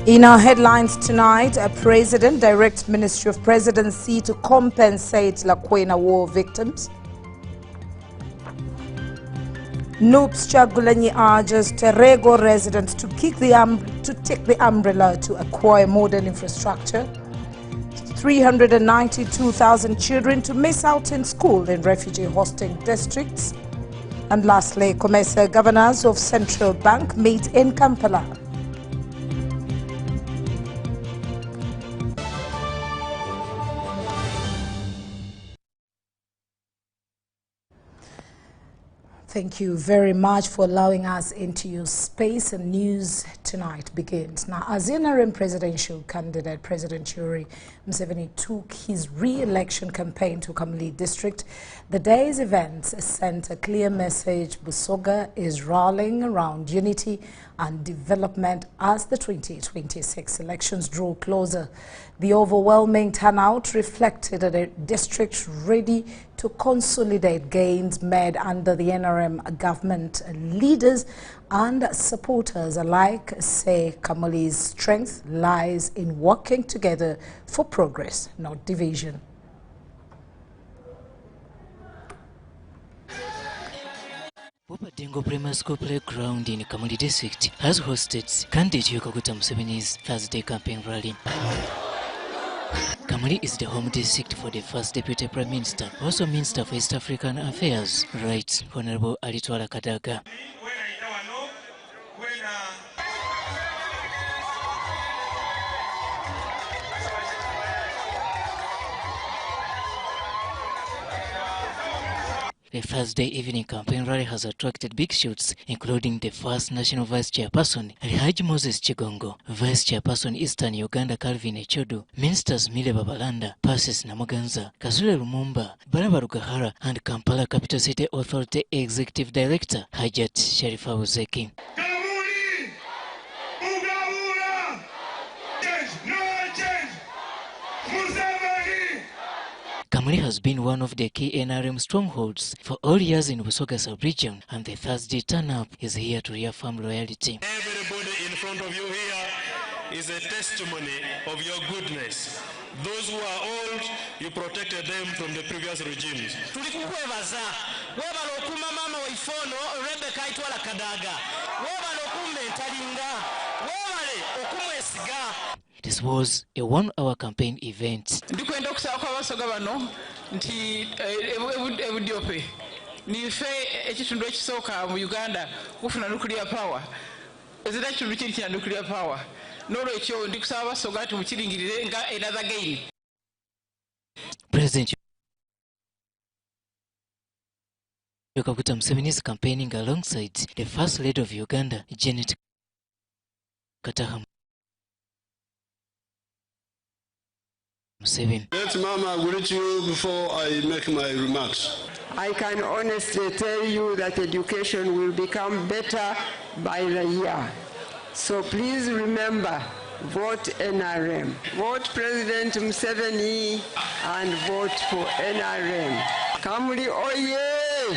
In our headlines tonight, a president directs Ministry of Presidency to compensate Lakwena war victims. Noops Chagulanyi urges Terego residents to take the umbrella to acquire modern infrastructure. 392,000 children to miss out in school in refugee hosting districts. And lastly, COMESA governors of Central Bank meet in Kampala. Thank you very much for allowing us into your space, and news tonight begins. Now, as NRM presidential candidate, President Yoweri Museveni took his re-election campaign to Kamuli district. The day's events sent a clear message. Busoga is rallying around unity and development as the 2026 elections draw closer. The overwhelming turnout reflected a district ready to consolidate gains made under the NRM government. Leaders and supporters alike say Kamuli's strength lies in working together for progress, not division. Dingo Primary School Playground in Kamuli District has hosted candidate Yoweri Museveni's Thursday campaign rally. Kamuli is the home district for the first Deputy Prime Minister, also Minister for East African Affairs, Right Honorable Alitwala Kadaga. The Thursday evening campaign rally has attracted big shoots, including the first National Vice Chairperson, Alhaji Moses Chigongo, Vice Chairperson Eastern Uganda Calvin Echodu, Ministers Mile Babalanda, Persis Namuganza, Kazule Lumumba, Baraba Rugahara, and Kampala Capital City Authority Executive Director Hajat Sharifa Uzeki. Kamuli has been one of the key NRM strongholds for all years in Busoga sub-region, and the Thursday turn-up is here to reaffirm loyalty. Everybody in front of you here is a testimony of your goodness. Those who are old, you protected them from the previous regimes. This was a one-hour campaign event. Uganda kufuna nuclear power. Nuclear power. Another gain. President Yoweri Museveni is campaigning alongside the First Lady of Uganda, Janet Kataha. Let Mama greet you before I make my remarks. I can honestly tell you that education will become better by the year. So please remember, vote NRM. Vote President Museveni and vote for NRM. Kamuli oye!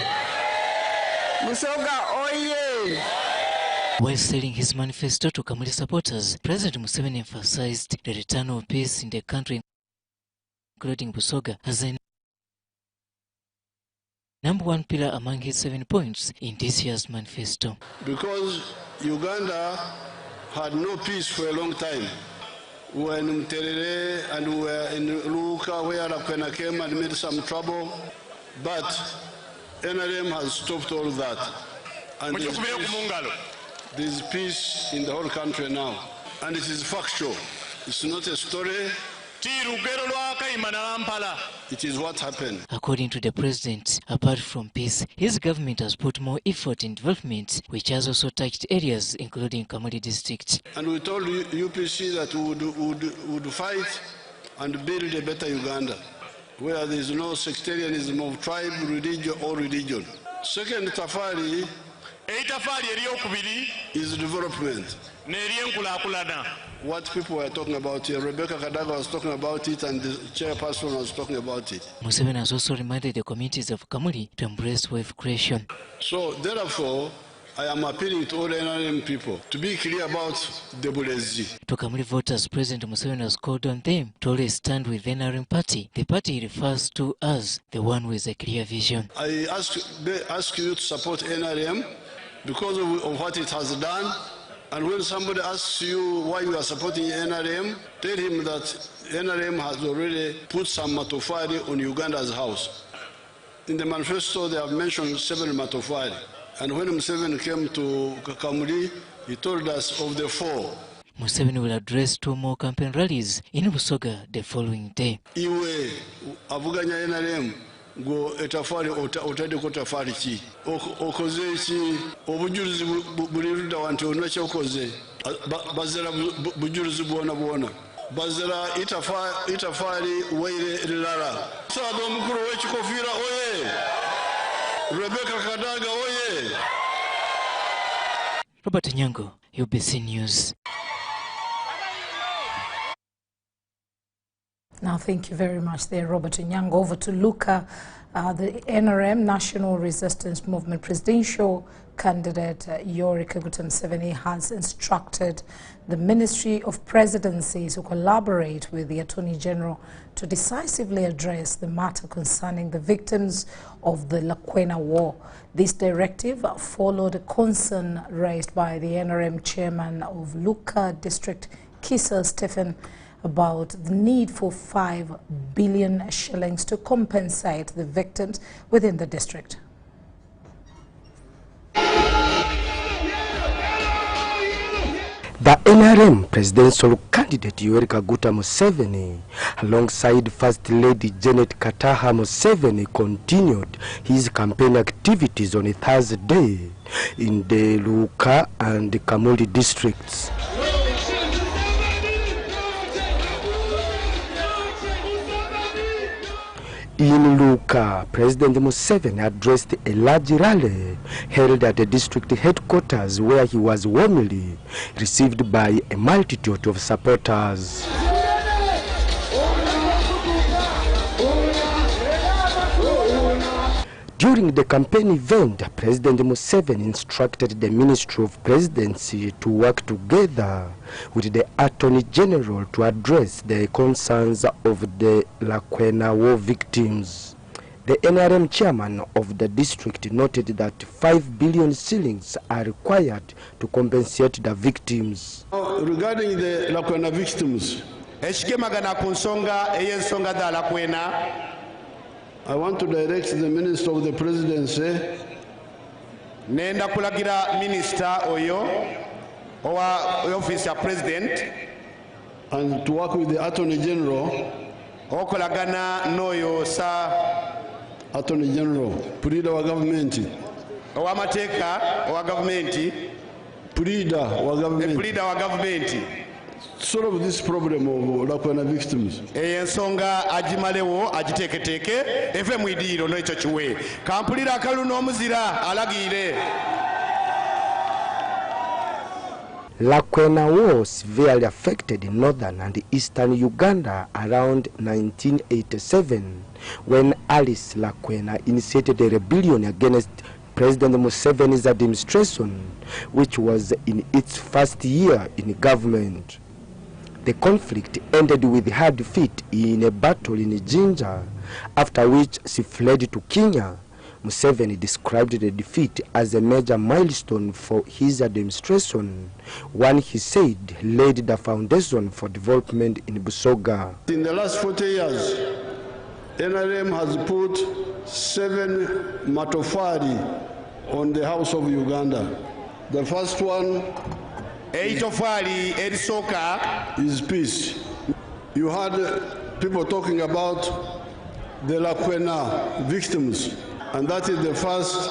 Busoga oye! While selling his manifesto to Kamuli supporters, President Museveni emphasized the return of peace in the country, including Busoga, as a #1 pillar among his 7 points in this year's manifesto. Because Uganda had no peace for a long time. We were in Mterere and we were in Luka where Lakwena came and made some trouble. But NRM has stopped all that. And there's peace in the whole country now. And it is factual. It's not a story. It is what happened. According to the president, apart from peace, his government has put more effort in development, which has also touched areas including Kamuli district. And we told UPC that we would fight and build a better Uganda, where there is no sectarianism of tribe, religion or religion. Second tafari is development. What people were talking about here, Rebecca Kadaga was talking about it and the chairperson was talking about it. Museveni has also reminded the communities of Kamuli to embrace wealth creation. So therefore, I am appealing to all NRM people to be clear about the bulezi. To Kamuli voters, President Museveni has called on them to always stand with the NRM party. The party he refers to as the one with a clear vision. I ask you to support NRM because of what it has done. And when somebody asks you why you are supporting NRM, tell him that NRM has already put some matofari on Uganda's house. In the manifesto, they have mentioned 7 matofari. And when Museveni came to Kamuli, he told us of the 4. Museveni will address 2 more campaign rallies in Busoga the following day. Iwe avuganya NRM go etafari otade ko tafari ki okoze ki obujulizi buliruda wantu onache okoze bazera bujulizi bona bazera itafari weire lilala sado mukuru w'ekikofira oye Rebecca Kadaga oye. Robert Nyango, UBC News. Now, thank you very much there, Robert Nyango. Over to Luka, the NRM, National Resistance Movement presidential candidate Yoweri Kaguta Museveni has instructed the Ministry of Presidency to collaborate with the Attorney General to decisively address the matter concerning the victims of the Lakwena War. This directive followed a concern raised by the NRM chairman of Luka District, Kisa Stephen, about the need for 5 billion shillings to compensate the victims within the district. The NRM presidential candidate Yoweri Kaguta Museveni, alongside First Lady Janet Kataha Museveni, continued his campaign activities on a Thursday in the Luka and the Kamuli districts. In Luka, President Museveni addressed a large rally held at the district headquarters where he was warmly received by a multitude of supporters. During the campaign event, President Museveni instructed the Ministry of Presidency to work together with the Attorney General to address the concerns of the Lakwena War victims. The NRM chairman of the district noted that 5 billion shillings are required to compensate the victims. Regarding the Lakwena victims, I want to direct the Minister of the Presidency nenda kulagira minister oyo owa office ya president and to work with the Attorney General okolagana noyo sa Attorney General Purida wa government owa mateka owa government Purida wa government solve this problem of Lakwena victims. Ensonga ajimalewo ajiteketeke eve mwidiro no icho chiwe kampulira akalu n'omuzira alagire. Lakwena War severely affected northern and eastern Uganda around 1987 when Alice Lakwena initiated a rebellion against President Museveni's administration, which was in its first year in government. The conflict ended with her defeat in a battle in Jinja, after which she fled to Kenya. Museveni described the defeat as a major milestone for his administration, one he said laid the foundation for development in Busoga. In the last 40 years, NRM has put 7 matofari on the house of Uganda. The first one is peace. You heard people talking about the Lakwena victims, and that is the first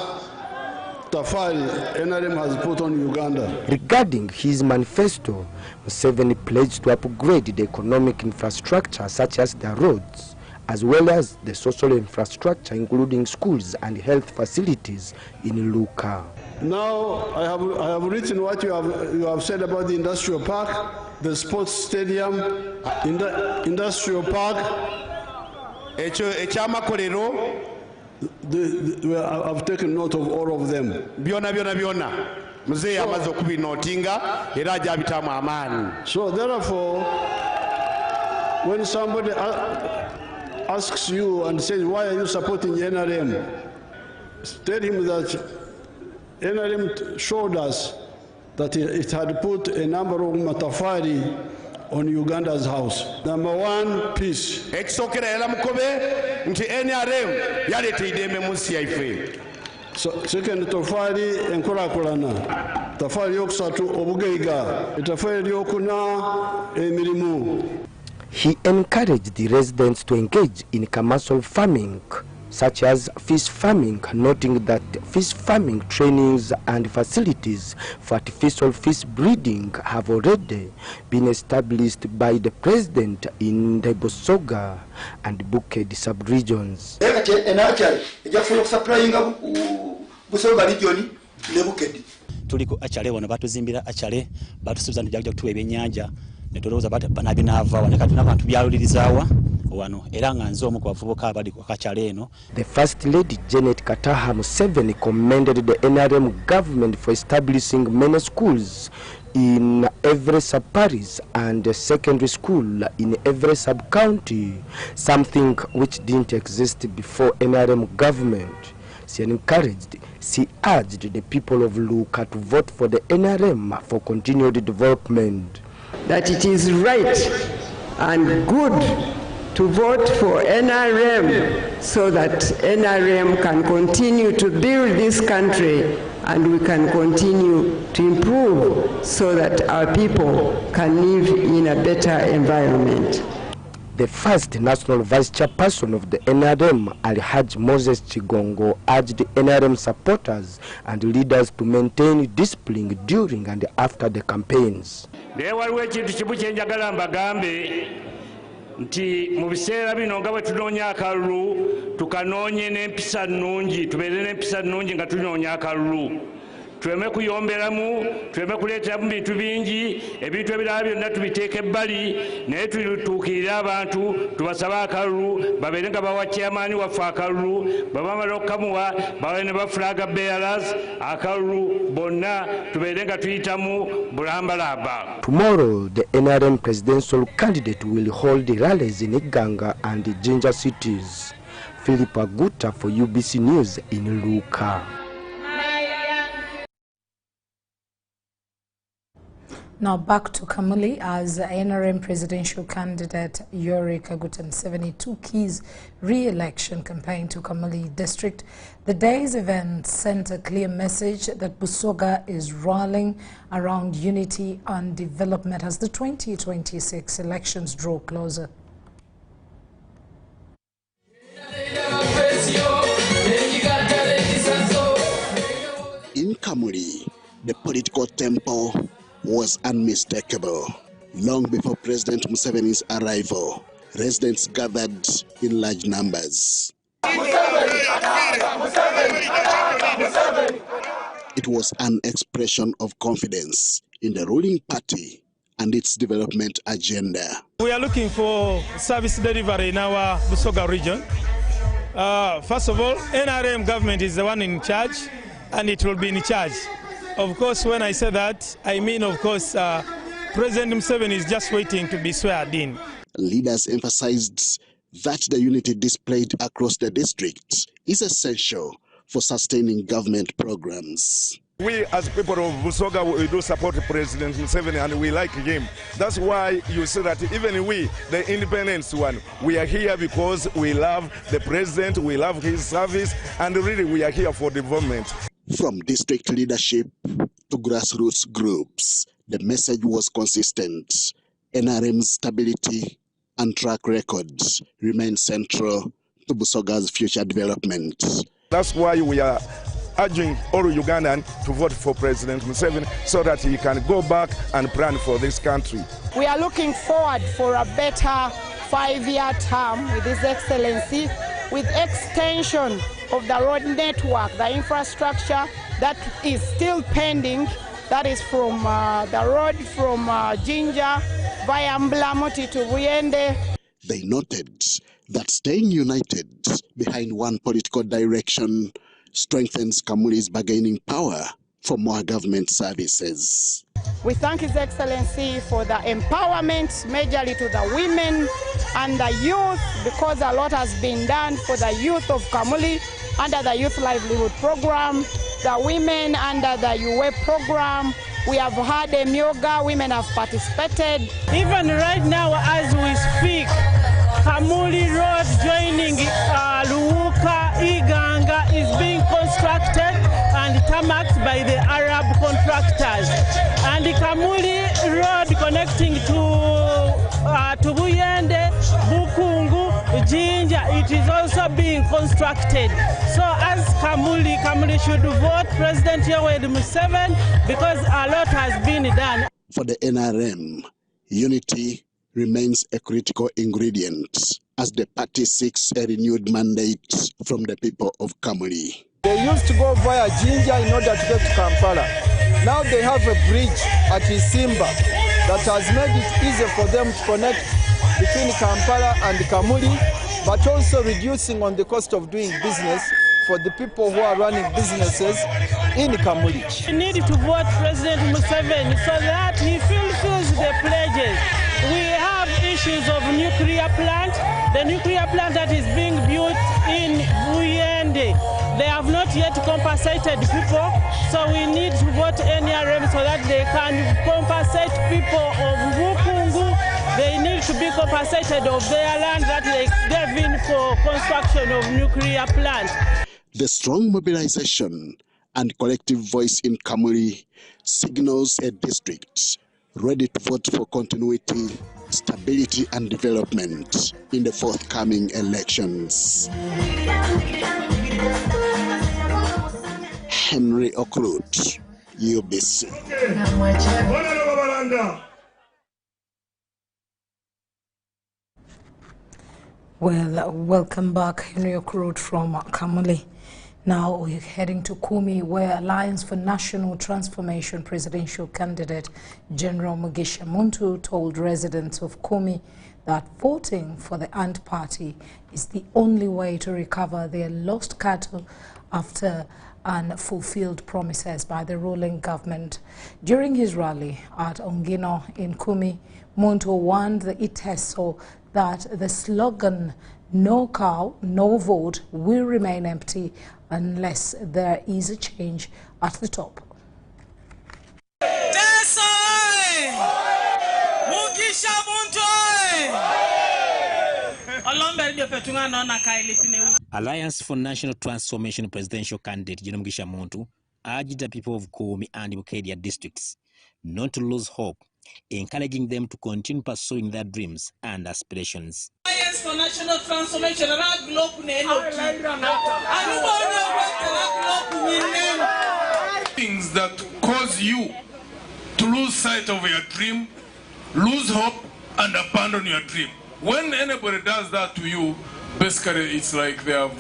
tafari NRM has put on Uganda. Regarding his manifesto, Museveni pledged to upgrade the economic infrastructure such as the roads, as well as the social infrastructure including schools and health facilities in Luka. Now I have written what you have said about the industrial park, the sports stadium, industrial park, I've taken note of all of them. So therefore, when somebody asks you and says, why are you supporting NRM? Tell him that NRM showed us that it had put a number of matafari on Uganda's house. Number one, peace. So, second, tofali enkulakulana. Tafali yokusatu obugeiga. Tafali yokuna emirimu. He encouraged the residents to engage in commercial farming, such as fish farming, noting that fish farming trainings and facilities for artificial fish breeding have already been established by the president in the Busoga and Bukedi sub-regions. Tuliko achale wano batuzimbira achale batusubiza njaja kutuwa ebyenyanja netoloza banabinava waneka tunabantu byalulirizawa wano era nga nzo mu kwavubuka abali kwakachale eno. The First Lady Janet Kataha Museveni commended the NRM government for establishing many schools in every sub-parish and a secondary school in every sub-county, something which didn't exist before NRM government. She urged the people of Luka to vote for the NRM for continued development. That it is right and good to vote for NRM so that NRM can continue to build this country and we can continue to improve so that our people can live in a better environment. The first national vice chairperson of the NRM, Alhaji Moses Chigongo, urged NRM supporters and leaders to maintain discipline during and after the campaigns. Nti mu biseera bino nga bwe tunoonya akalulu tukanoonye n'empisa nnungi tubeere n'empisa nnungi nga tunoonya akalulu tuleme kuyomberamu tuleme kuleeteramu bintu bingi ebintu ebirala byonna tubiteeka ebbali naye tutuukirire abantu tubasabe akalulu babeere nga bawa chairman waffe akalulu babamala okukamuwa bawe ne bafulaga bearers akalulu bonna tubeere nga tuyitamu bulambalamba. Tomorrow the NRM presidential candidate will hold rallies in Iganga and the Jinja cities. Philip Aguta for UBC News in Luka. Now back to Kamuli as NRM presidential candidate Yoweri Kaguta Museveni took his re-election campaign to Kamuli district. The day's event sent a clear message that Busoga is rallying around unity and development as the 2026 elections draw closer. In Kamuli, the political tempo was unmistakable. Long before President Museveni's arrival, residents gathered in large numbers. It was an expression of confidence in the ruling party and its development agenda. We are looking for service delivery in our Busoga region. First of all, NRM government is the one in charge and it will be in charge. Of course, when I say that, I mean, of course, President Museveni is just waiting to be sworn in. Leaders emphasized that the unity displayed across the district is essential for sustaining government programs. We as people of Busoga, we do support President Museveni and we like him. That's why you see that even we, the independence one, we are here because we love the president, we love his service, and really we are here for development. From district leadership to grassroots groups, the message was consistent. NRM's stability and track records remain central to Busoga's future development. That's why we are urging all Ugandan to vote for President Museveni so that he can go back and plan for this country. We are looking forward for a better 5-year term with His Excellency, with extension of the road network, the infrastructure that is still pending, that is from the road from Jinja via Mblamoti to Buyende. They noted that staying united behind one political direction strengthens Kamuli's bargaining power for more government services. We thank His Excellency for the empowerment, majorly to the women and the youth, because a lot has been done for the youth of Kamuli under the Youth Livelihood Program, the women under the UA program. We have had a yoga, women have participated. Even right now as we speak, Kamuli Road joining Luuka, Iganga is being constructed and tarmacked by the Arab contractors. And the Kamuli Road connecting to Buyende, Bukungu, Jinja, it is also being constructed. So as Kamuli should vote President Yoweri Museveni because a lot has been done. For the NRM, unity remains a critical ingredient as the party seeks a renewed mandate from the people of Kamuli. They used to go via Jinja in order to get to Kampala. Now they have a bridge at Isimba that has made it easier for them to connect between Kampala and Kamuli, but also reducing on the cost of doing business for the people who are running businesses in Kamuli. We need to vote President Museveni so that he fulfills the pledges. We have issues of nuclear plant, the nuclear plant that is being built in Buyende. They have not yet compensated people, so we need to vote NRM so that they can compensate people of Bukungu. They need to be compensated of their land that they gave in for construction of nuclear plant. The strong mobilization and collective voice in Kamuli signals a district ready to vote for continuity, stability, and development in the forthcoming elections. Henry Okrut, UBC. Well, welcome back, Henry Okrut from Kamuli. Now we're heading to Kumi, where Alliance for National Transformation presidential candidate General Mugisha Muntu told residents of Kumi that voting for the ANT party is the only way to recover their lost cattle after unfulfilled promises by the ruling government. During his rally at Ongino in Kumi, Muntu warned the Iteso that the slogan "No cow, no vote" will remain empty unless there is a change at the top. Alliance for National Transformation presidential candidate General Mugisha Muntu urged the people of Kumi and Bukedia districts not to lose hope, encouraging them to continue pursuing their dreams and aspirations. Alliance for National Transformation things that cause you to lose sight of your dream, lose hope, and abandon your dream. When anybody does that to you, basically it's like they have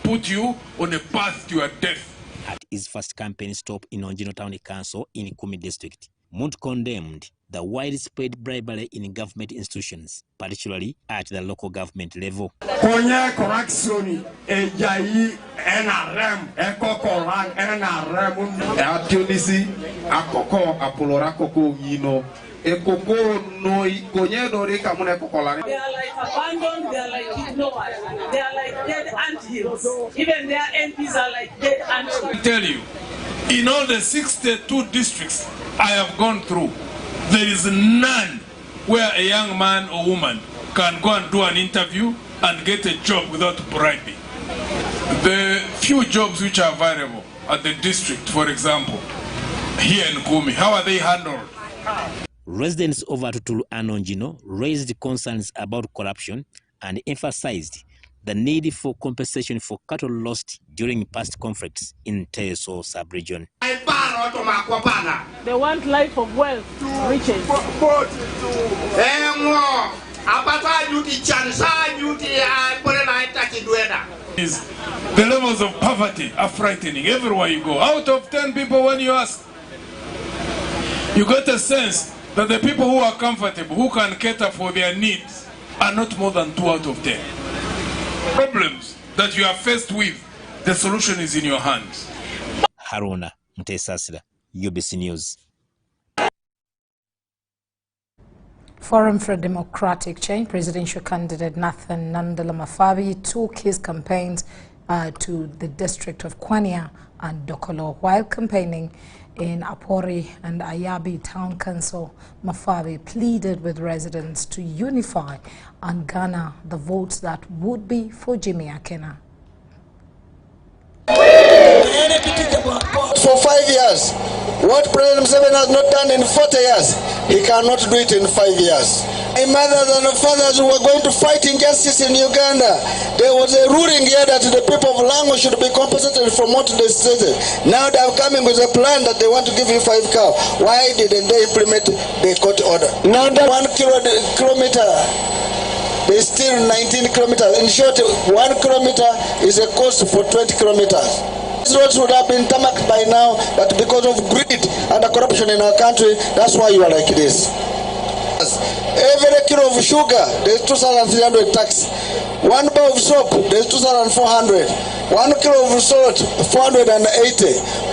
put you on a path to your death. At his first campaign stop in Ongino Town Council in Kumi district, Muntu condemned the widespread bribery in government institutions, particularly at the local government level. Correction, NRM, Tunisi, Akoko, Apolora Coco, they are like abandoned, they are like ignored, they are like dead anthills. Even their MPs are like dead anthills. I tell you, in all the 62 districts I have gone through, there is none where a young man or woman can go and do an interview and get a job without bribing. The few jobs which are available at the district, for example, here in Kumi, how are they handled? Residents of Atutulu and Ongino raised concerns about corruption and emphasized the need for compensation for cattle lost during past conflicts in Teso sub-region. They want life of wealth, riches. The levels of poverty are frightening everywhere you go. Out of 10 people, when you ask, you get a sense that the people who are comfortable, who can cater for their needs, are not more than 2 out of 10. Problems that you are faced with, the solution is in your hands. Haruna Mutesasira, UBC News. Forum for Democratic Change presidential candidate Nathan Nandala Mafabi took his campaigns to the district of Kwanya and Dokolo. While campaigning in Apori and Ayabi Town Council, Mafabi pleaded with residents to unify and garner the votes that would be for Jimmy Akena. For 5 years, what President Museveni has not done in 40 years, he cannot do it in 5 years. My mothers and fathers who were going to fight injustice in Uganda, there was a ruling here that the people of Lango should be compensated from what they stated. Now they are coming with a plan that they want to give you 5 cows. Why didn't they implement the court order? Now that 1 kilometer, there's still 19 kilometers. In short, 1 kilometer is a cost for 20 kilometers. These roads would have been tarmacked by now, but because of greed and the corruption in our country, that's why you are like this. Every kilo of sugar, there's 2,300 tax. 1 bar of soap, there's 2,400. 1 kilo of salt, 480.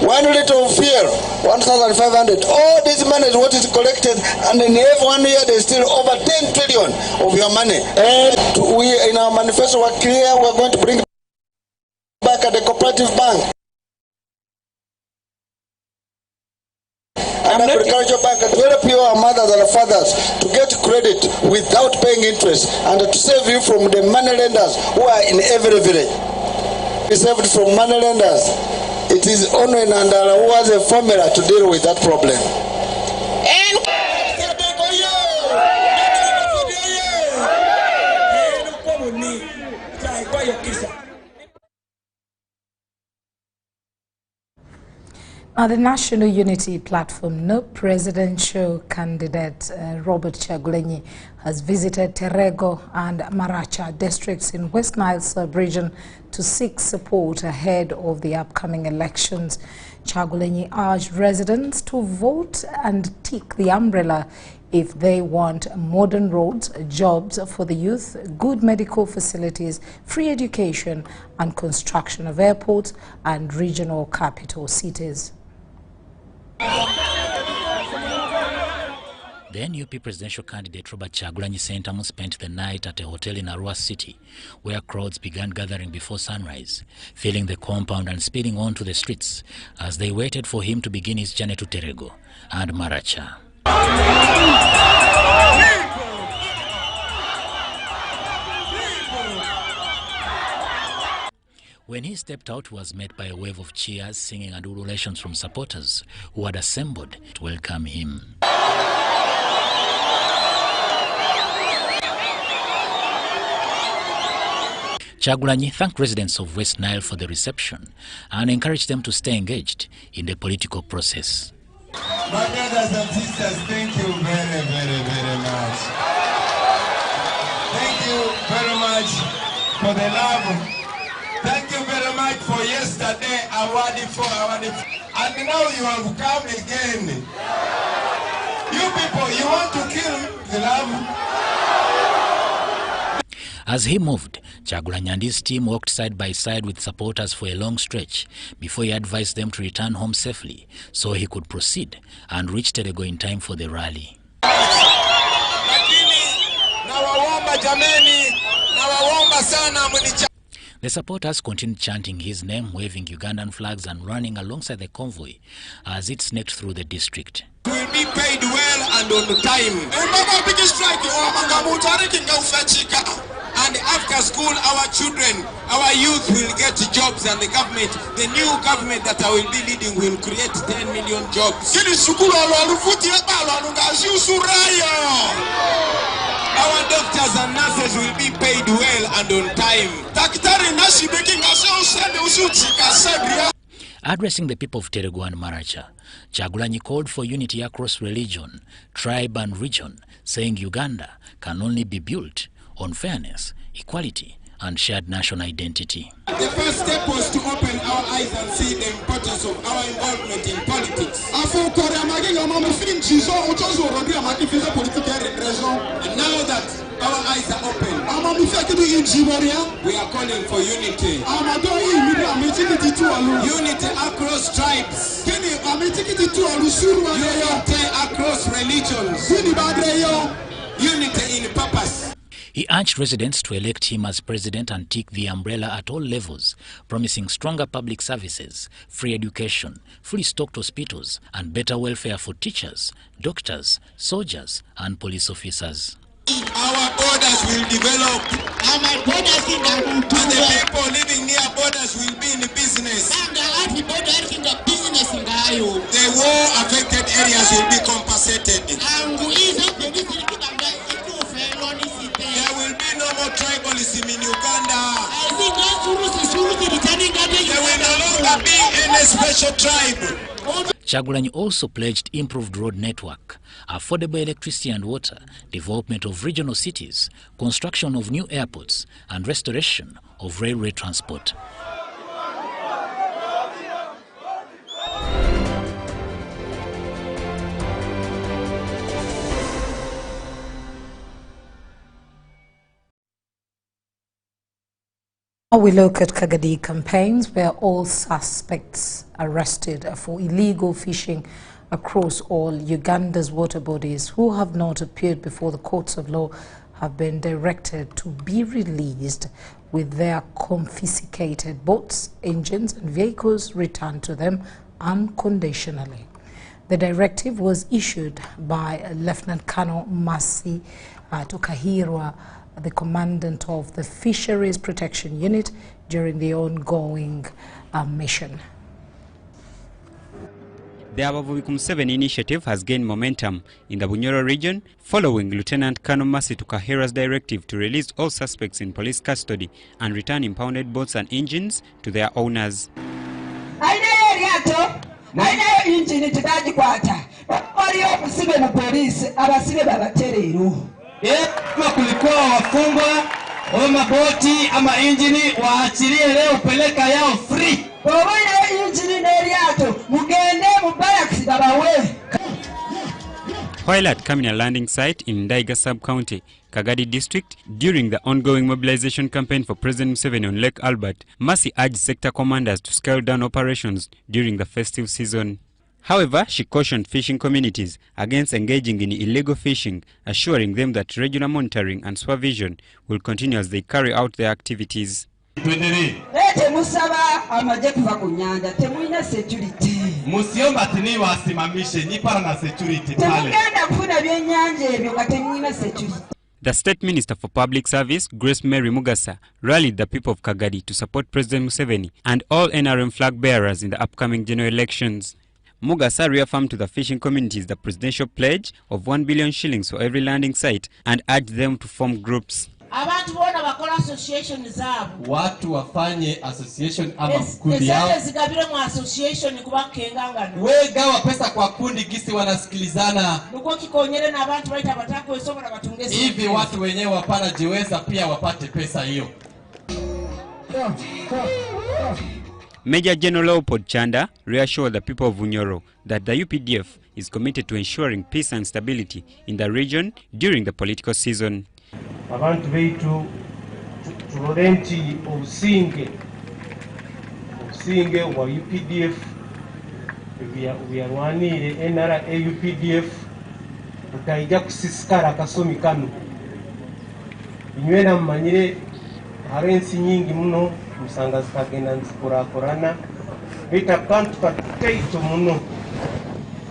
1 liter of fuel, 1,500. All this money is what is collected, and in every 1 year there's still over 10 trillion of your money. And we, in our manifesto, were clear. We're going to bring back at the cooperative bank and agricultural bank and help your mothers and fathers to get credit without paying interest and to save you from the money lenders who are in every village. Be saved from money lenders. It is only Nandala who has a formula to deal with that problem. Now, the National Unity Platform, no presidential candidate Robert Chagulanyi has visited Terego and Maracha districts in West Nile sub-region to seek support ahead of the upcoming elections. Chagulanyi urged residents to vote and take the umbrella if they want modern roads, jobs for the youth, good medical facilities, free education and construction of airports and regional capital cities. The NUP presidential candidate Robert Chagulanyi Sentamu spent the night at a hotel in Arua City, where crowds began gathering before sunrise, filling the compound and spilling onto the streets as they waited for him to begin his journey to Terego and Maracha. When he stepped out, he was met by a wave of cheers, singing and ululations from supporters who had assembled to welcome him. Chagulanyi thanked residents of West Nile for the reception and encouraged them to stay engaged in the political process. My brothers and sisters, thank you very, very, very much. Thank you very much for the love. Thank you very much for yesterday, and now you have come again. You people, you want to kill the love? As he moved, Chagulanyi and his team walked side by side with supporters for a long stretch before he advised them to return home safely so he could proceed and reach Terego in time for the rally. The supporters continued chanting his name, waving Ugandan flags and running alongside the convoy as it snaked through the district. We will be paid well and on time. And after school, our children, our youth will get jobs, and the government, the new government that I will be leading, will create 10 million jobs. Our doctors and nurses will be paid well and on time. Addressing the people of Terego and Maracha, Chagulanyi called for unity across religion, tribe and region, saying Uganda can only be built on fairness, equality and shared national identity. The first step was to open our eyes and see the importance of our involvement in politics. And now that our eyes are open, We are calling for unity. Unity across tribes. Unity across religions. Unity in purpose. He urged residents to elect him as president and take the umbrella at all levels, promising stronger public services, free education, fully stocked hospitals, and better welfare for teachers, doctors, soldiers, and police officers. Our borders will develop. And the people living near borders will be in business. The war-affected areas will be compensated. There will be no more tribalism in Uganda. There will no longer be any special tribe. Kyagulanyi also pledged improved road network, affordable electricity and water, development of regional cities, construction of new airports, and restoration of railway transport. Now we look at Kagadi campaigns where all suspects arrested for illegal fishing across all Uganda's water bodies who have not appeared before the courts of law have been directed to be released with their confiscated boats, engines and vehicles returned to them unconditionally. The directive was issued by Lieutenant Colonel Masi Tukahirwa, the commandant of the Fisheries Protection Unit, during the ongoing mission. The Abavubi Museveni initiative has gained momentum in the Bunyoro region following Lieutenant Colonel Masi Tukahira's directive to release all suspects in police custody and return impounded boats and engines to their owners. Kulikuwa wafungwa wa maboti ama injini waachilie leo peleka yao free. While at Kamina landing site in Ndaiga sub-county, Kagadi district, during the ongoing mobilization campaign for President Museveni on Lake Albert, Masi urged sector commanders to scale down operations during the festive season. However, she cautioned fishing communities against engaging in illegal fishing, assuring them that regular monitoring and supervision will continue as they carry out their activities. The State Minister for Public Service, Grace Mary Mugasa, rallied the people of Kagadi to support President Museveni and all NRM flag bearers in the upcoming general elections. Mugasa reaffirmed to the fishing communities the presidential pledge of 1 billion shillings for every landing site and urged them to form groups. Watu wafanye association ama kundi yao. Wegawa pesa kwa kundi gisi wanasikilizana. Hivi watu wenyewe wapana jiweza pia wapate pesa hiyo. Major General Leopold Chanda reassured the people of Bunyoro that the UPDF is committed to ensuring peace and stability in the region during the political season. Abantu beitu tulorenti obusinge wa UPDF byarwanire NRA UPDF utaija kusisikara kasomi kanu inywena mmanyire harensi nyingi muno musanga zikagenda nzikurakurana bita kantu kateito muno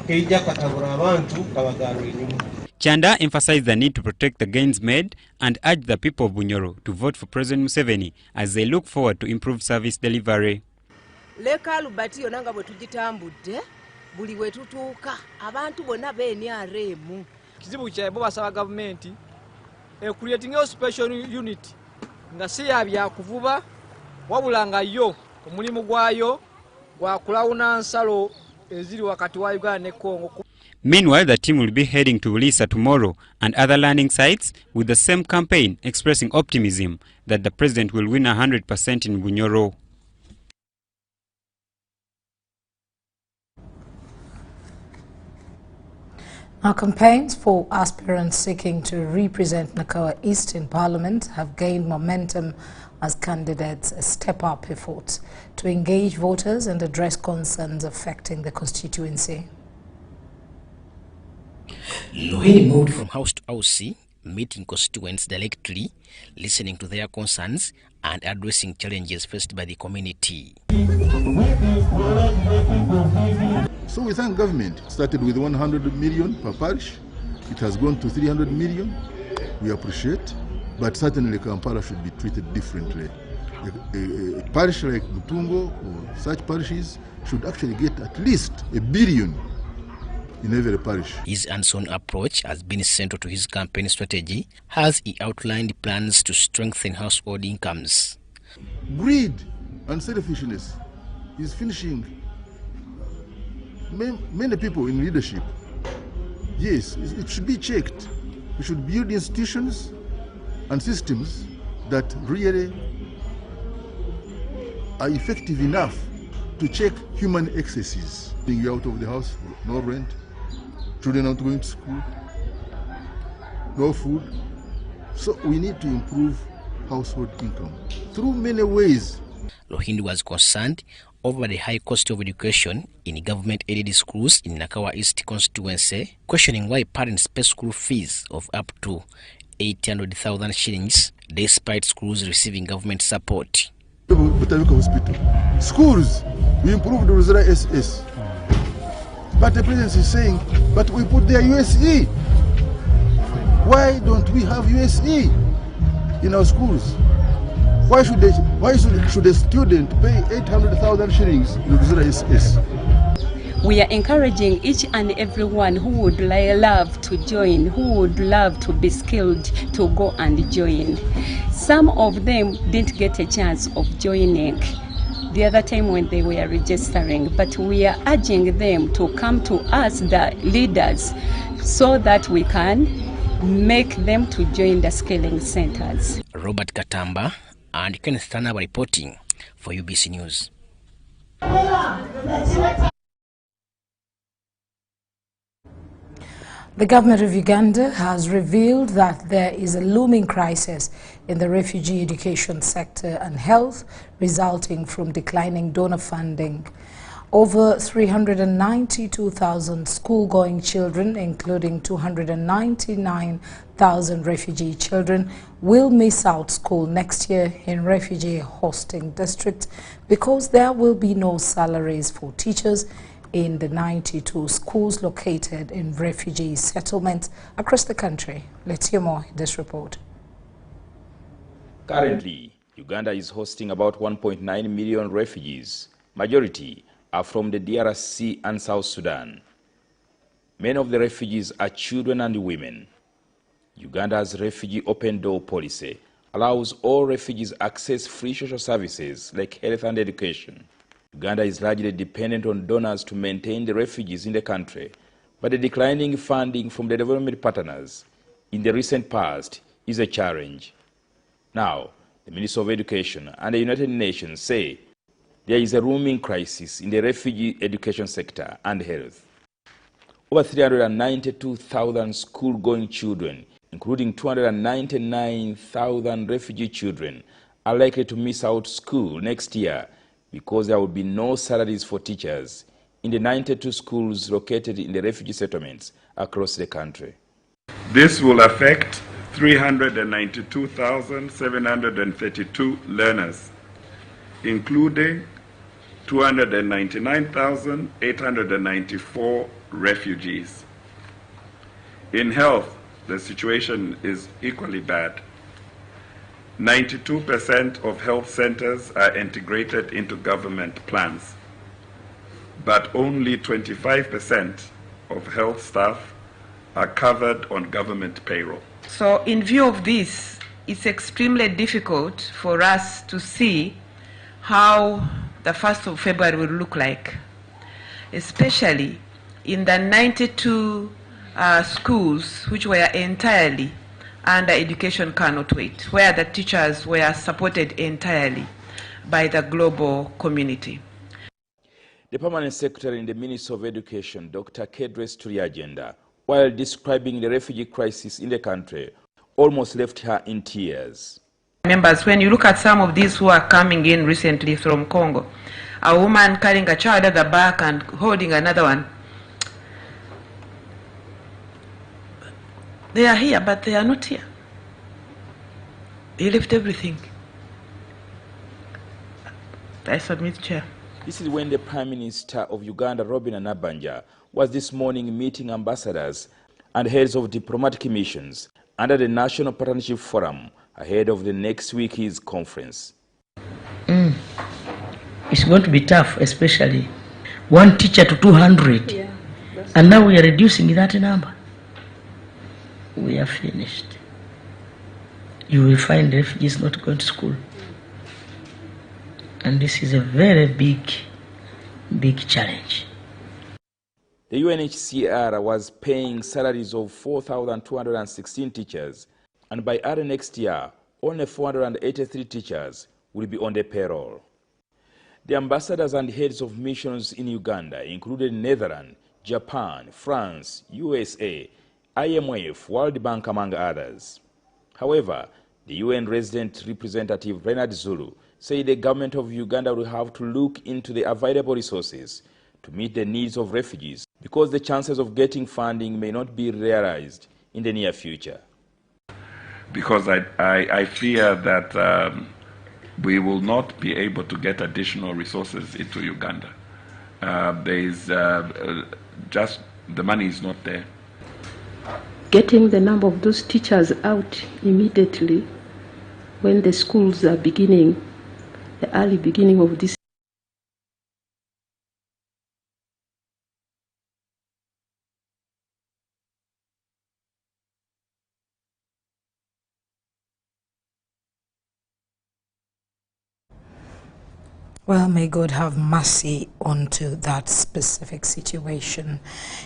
keija katabura abantu kabagarura inyuma. Chanda emphasized the need to protect the gains made and urged the people of Bunyoro to vote for President Museveni as they look forward to improved service delivery. Leka Albert yonanga bwe tugitambudde buli we tutuuka abantu bonna b'NRM. Kizibu kya bo basaba government creating a special unit nga si yabya kuvuba wabula nga yo omulimu gwayo gwa kulawuna nsalo eziri wakati wa Uganda ne Congo. Meanwhile, the team will be heading to Ulisa tomorrow and other landing sites with the same campaign expressing optimism that the president will win 100% in Bunyoro. Now, campaigns for aspirants seeking to represent Nakawa East in Parliament have gained momentum as candidates step up efforts to engage voters and address concerns affecting the constituency. Lohini moved from house to house, meeting constituents directly, listening to their concerns and addressing challenges faced by the community. So we thank government. It started with 100 million per parish. It has gone to 300 million. We appreciate, but certainly Kampala should be treated differently. A parish like Mutungo or such parishes should actually get at least $1 billion in every parish. His hands-on approach has been central to his campaign strategy as he outlined plans to strengthen household incomes. Greed and selfishness is finishing many people in leadership. Yes, it should be checked. We should build institutions and systems that really are effective enough to check human excesses. Being out of the house, no rent, children not going to school, no food. So we need to improve household income through many ways. Lohindi was concerned over the high cost of education in government-aided schools in Nakawa East constituency, questioning why parents pay school fees of up to 800,000 shillings despite schools receiving government support. Hospital. Schools, we improved the Rosara SS. But the president is saying, but we put their USE. Why don't we have USE in our schools? Why should a student pay 800,000 shillings in the Rosara SS? We are encouraging each and everyone who would love to join, who would love to be skilled, to go and join. Some of them didn't get a chance of joining the other time when they were registering, but we are urging them to come to us, the leaders, so that we can make them to join the skilling centers. Robert Katamba and Kenneth Tanaba reporting for UBC News. The government of Uganda has revealed that there is a looming crisis in the refugee education sector and health resulting from declining donor funding. Over 392,000 school-going children, including 299,000 refugee children, will miss out school next year in refugee hosting districts because there will be no salaries for teachers in the 92 schools located in refugee settlements across the country. Let's hear more in this report. Currently, Uganda is hosting about 1.9 million refugees. Majority are from the DRC and South Sudan. Many of the refugees are children and women. Uganda's refugee open door policy allows all refugees access free social services like health and education. Uganda is largely dependent on donors to maintain the refugees in the country, but the declining funding from the development partners in the recent past is a challenge. Now, the Minister of Education and the United Nations say there is a looming crisis in the refugee education sector and health. Over 392,000 school-going children, including 299,000 refugee children, are likely to miss out school next year because there will be no salaries for teachers in the 92 schools located in the refugee settlements across the country. This will affect 392,732 learners, including 299,894 refugees. In health, the situation is equally bad. 92% of health centers are integrated into government plans, but only 25% of health staff are covered on government payroll. So in view of this, it's extremely difficult for us to see how the 1st of February will look like, especially in the 92 schools which were entirely under Education Cannot Wait, where the teachers were supported entirely by the global community. The Permanent Secretary in the Ministry of Education, Dr. Kedres Turiagenda, while describing the refugee crisis in the country, almost left her in tears. Members, when you look at some of these who are coming in recently from Congo, a woman carrying a child at the back and holding another one, they are here, but they are not here. They left everything. I submit, Chair. This is when the Prime Minister of Uganda, Robin Anabanja, was this morning meeting ambassadors and heads of diplomatic missions under the National Partnership Forum ahead of the next week's conference. It's going to be tough, especially one teacher to 200. Yeah, and now we are reducing that number. We are finished. You will find refugees not going to school. And this is a very big challenge. The UNHCR was paying salaries of 4,216 teachers, and by early next year, only 483 teachers will be on the payroll. The ambassadors and heads of missions in Uganda included Netherlands, Japan, France, USA, IMF, World Bank, among others. However, the UN resident representative Renard Zulu said the government of Uganda will have to look into the available resources to meet the needs of refugees because the chances of getting funding may not be realized in the near future. Because I fear that we will not be able to get additional resources into Uganda. Just the money is not there. Getting the number of those teachers out immediately when the schools are beginning, the early beginning of this. Well, may God have mercy onto that specific situation.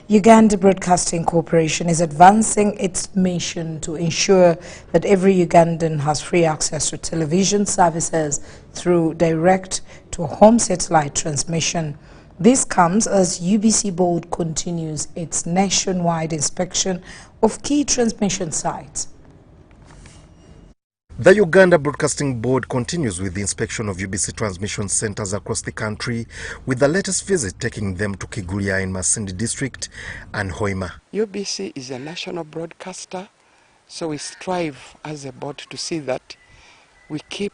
Uganda Broadcasting Corporation is advancing its mission to ensure that every Ugandan has free access to television services through direct-to-home satellite transmission. This comes as UBC Board continues its nationwide inspection of key transmission sites. The Uganda Broadcasting Board continues with the inspection of UBC transmission centers across the country, with the latest visit taking them to Kigulia in Masindi district and Hoima. UBC is a national broadcaster, so we strive as a board to see that we keep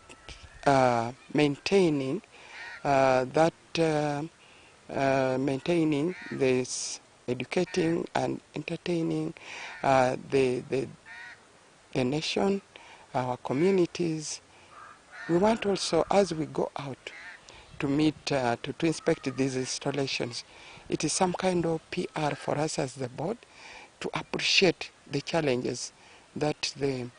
maintaining maintaining this, educating and entertaining the nation, our communities. We want also, as we go out to meet, to inspect these installations, it is some kind of PR for us as the board to appreciate the challenges that the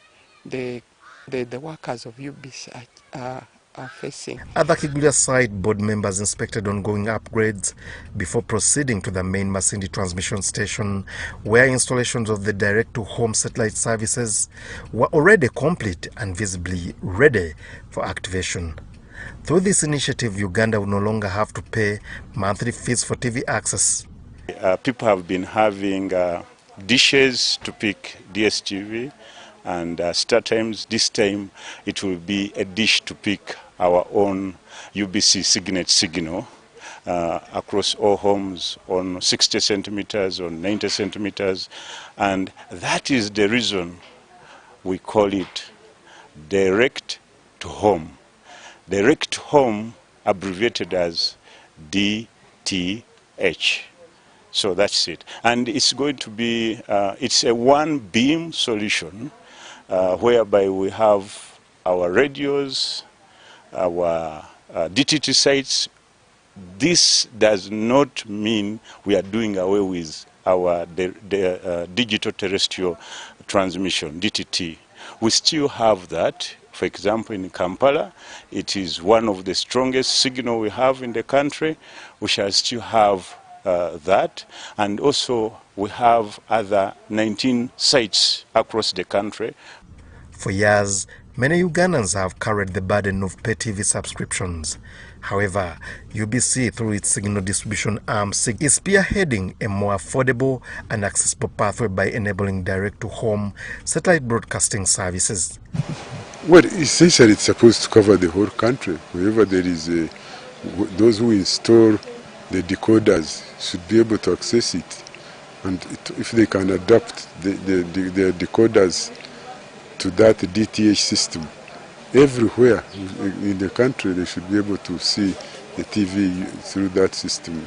workers of UBC are facing. At the Kigulia site, board members inspected ongoing upgrades before proceeding to the main Masindi transmission station, where installations of the direct-to-home satellite services were already complete and visibly ready for activation. Through this initiative, Uganda will no longer have to pay monthly fees for TV access. People have been having dishes to pick DSTV, and StarTimes. This time it will be a dish to pick our own UBC Signet signal across all homes on 60 centimeters, on 90 centimeters, and that is the reason we call it direct to home. Direct to home, abbreviated as DTH. So that's it. And it's going to be, it's a one beam solution whereby we have our radios, our DTT sites. This does not mean we are doing away with our digital terrestrial transmission, DTT. We still have that. For example, in Kampala, it is one of the strongest signal we have in the country. We shall still have that, and also we have other 19 sites across the country. For years, many Ugandans have carried the burden of pay TV subscriptions. However, UBC, through its signal distribution arm, is spearheading a more affordable and accessible pathway by enabling direct-to-home satellite broadcasting services. Well, essentially, it's supposed to cover the whole country. Wherever there is those who install the decoders should be able to access it. And if they can adapt their decoders to that DTH system, everywhere in the country they should be able to see the TV through that system.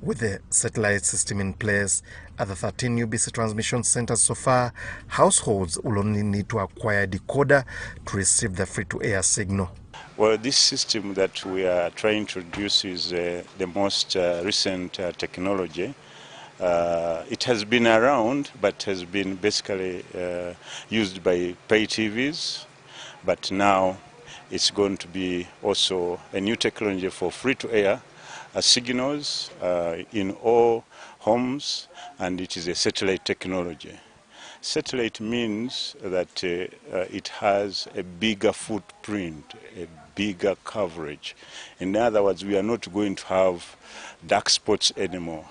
With the satellite system in place at the 13 UBC transmission centers so far, households will only need to acquire a decoder to receive the free-to-air signal. Well, this system that we are trying to introduce is the most recent technology. It has been around, but has been basically used by pay TVs. But now it's going to be also a new technology for free-to-air signals in all homes, and it is a satellite technology. Satellite means that it has a bigger footprint, a bigger coverage. In other words, we are not going to have dark spots anymore.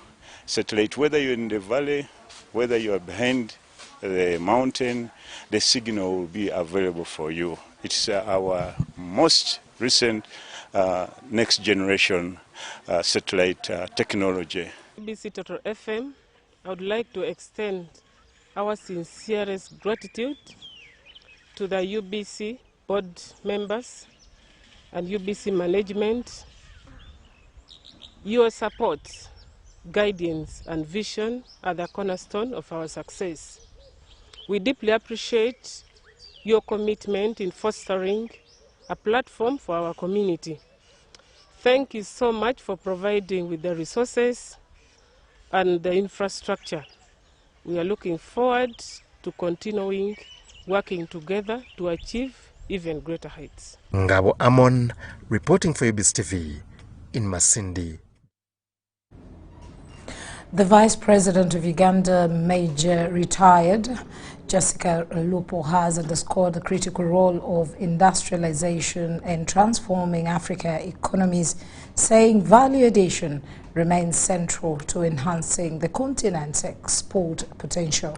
Satellite, whether you're in the valley, whether you are behind the mountain, the signal will be available for you. It's our most recent next generation satellite technology. UBC Total FM, I would like to extend our sincerest gratitude to the UBC board members and UBC management. Your support, guidance and vision are the cornerstone of our success. We deeply appreciate your commitment in fostering a platform for our community. Thank you so much for providing with the resources and the infrastructure. We are looking forward to continuing working together to achieve even greater heights. Ngabo Amon, reporting for UBC TV in Masindi. The Vice President of Uganda, Major Retired Jessica Alupo, has underscored the critical role of industrialization in transforming African economies, saying value addition remains central to enhancing the continent's export potential.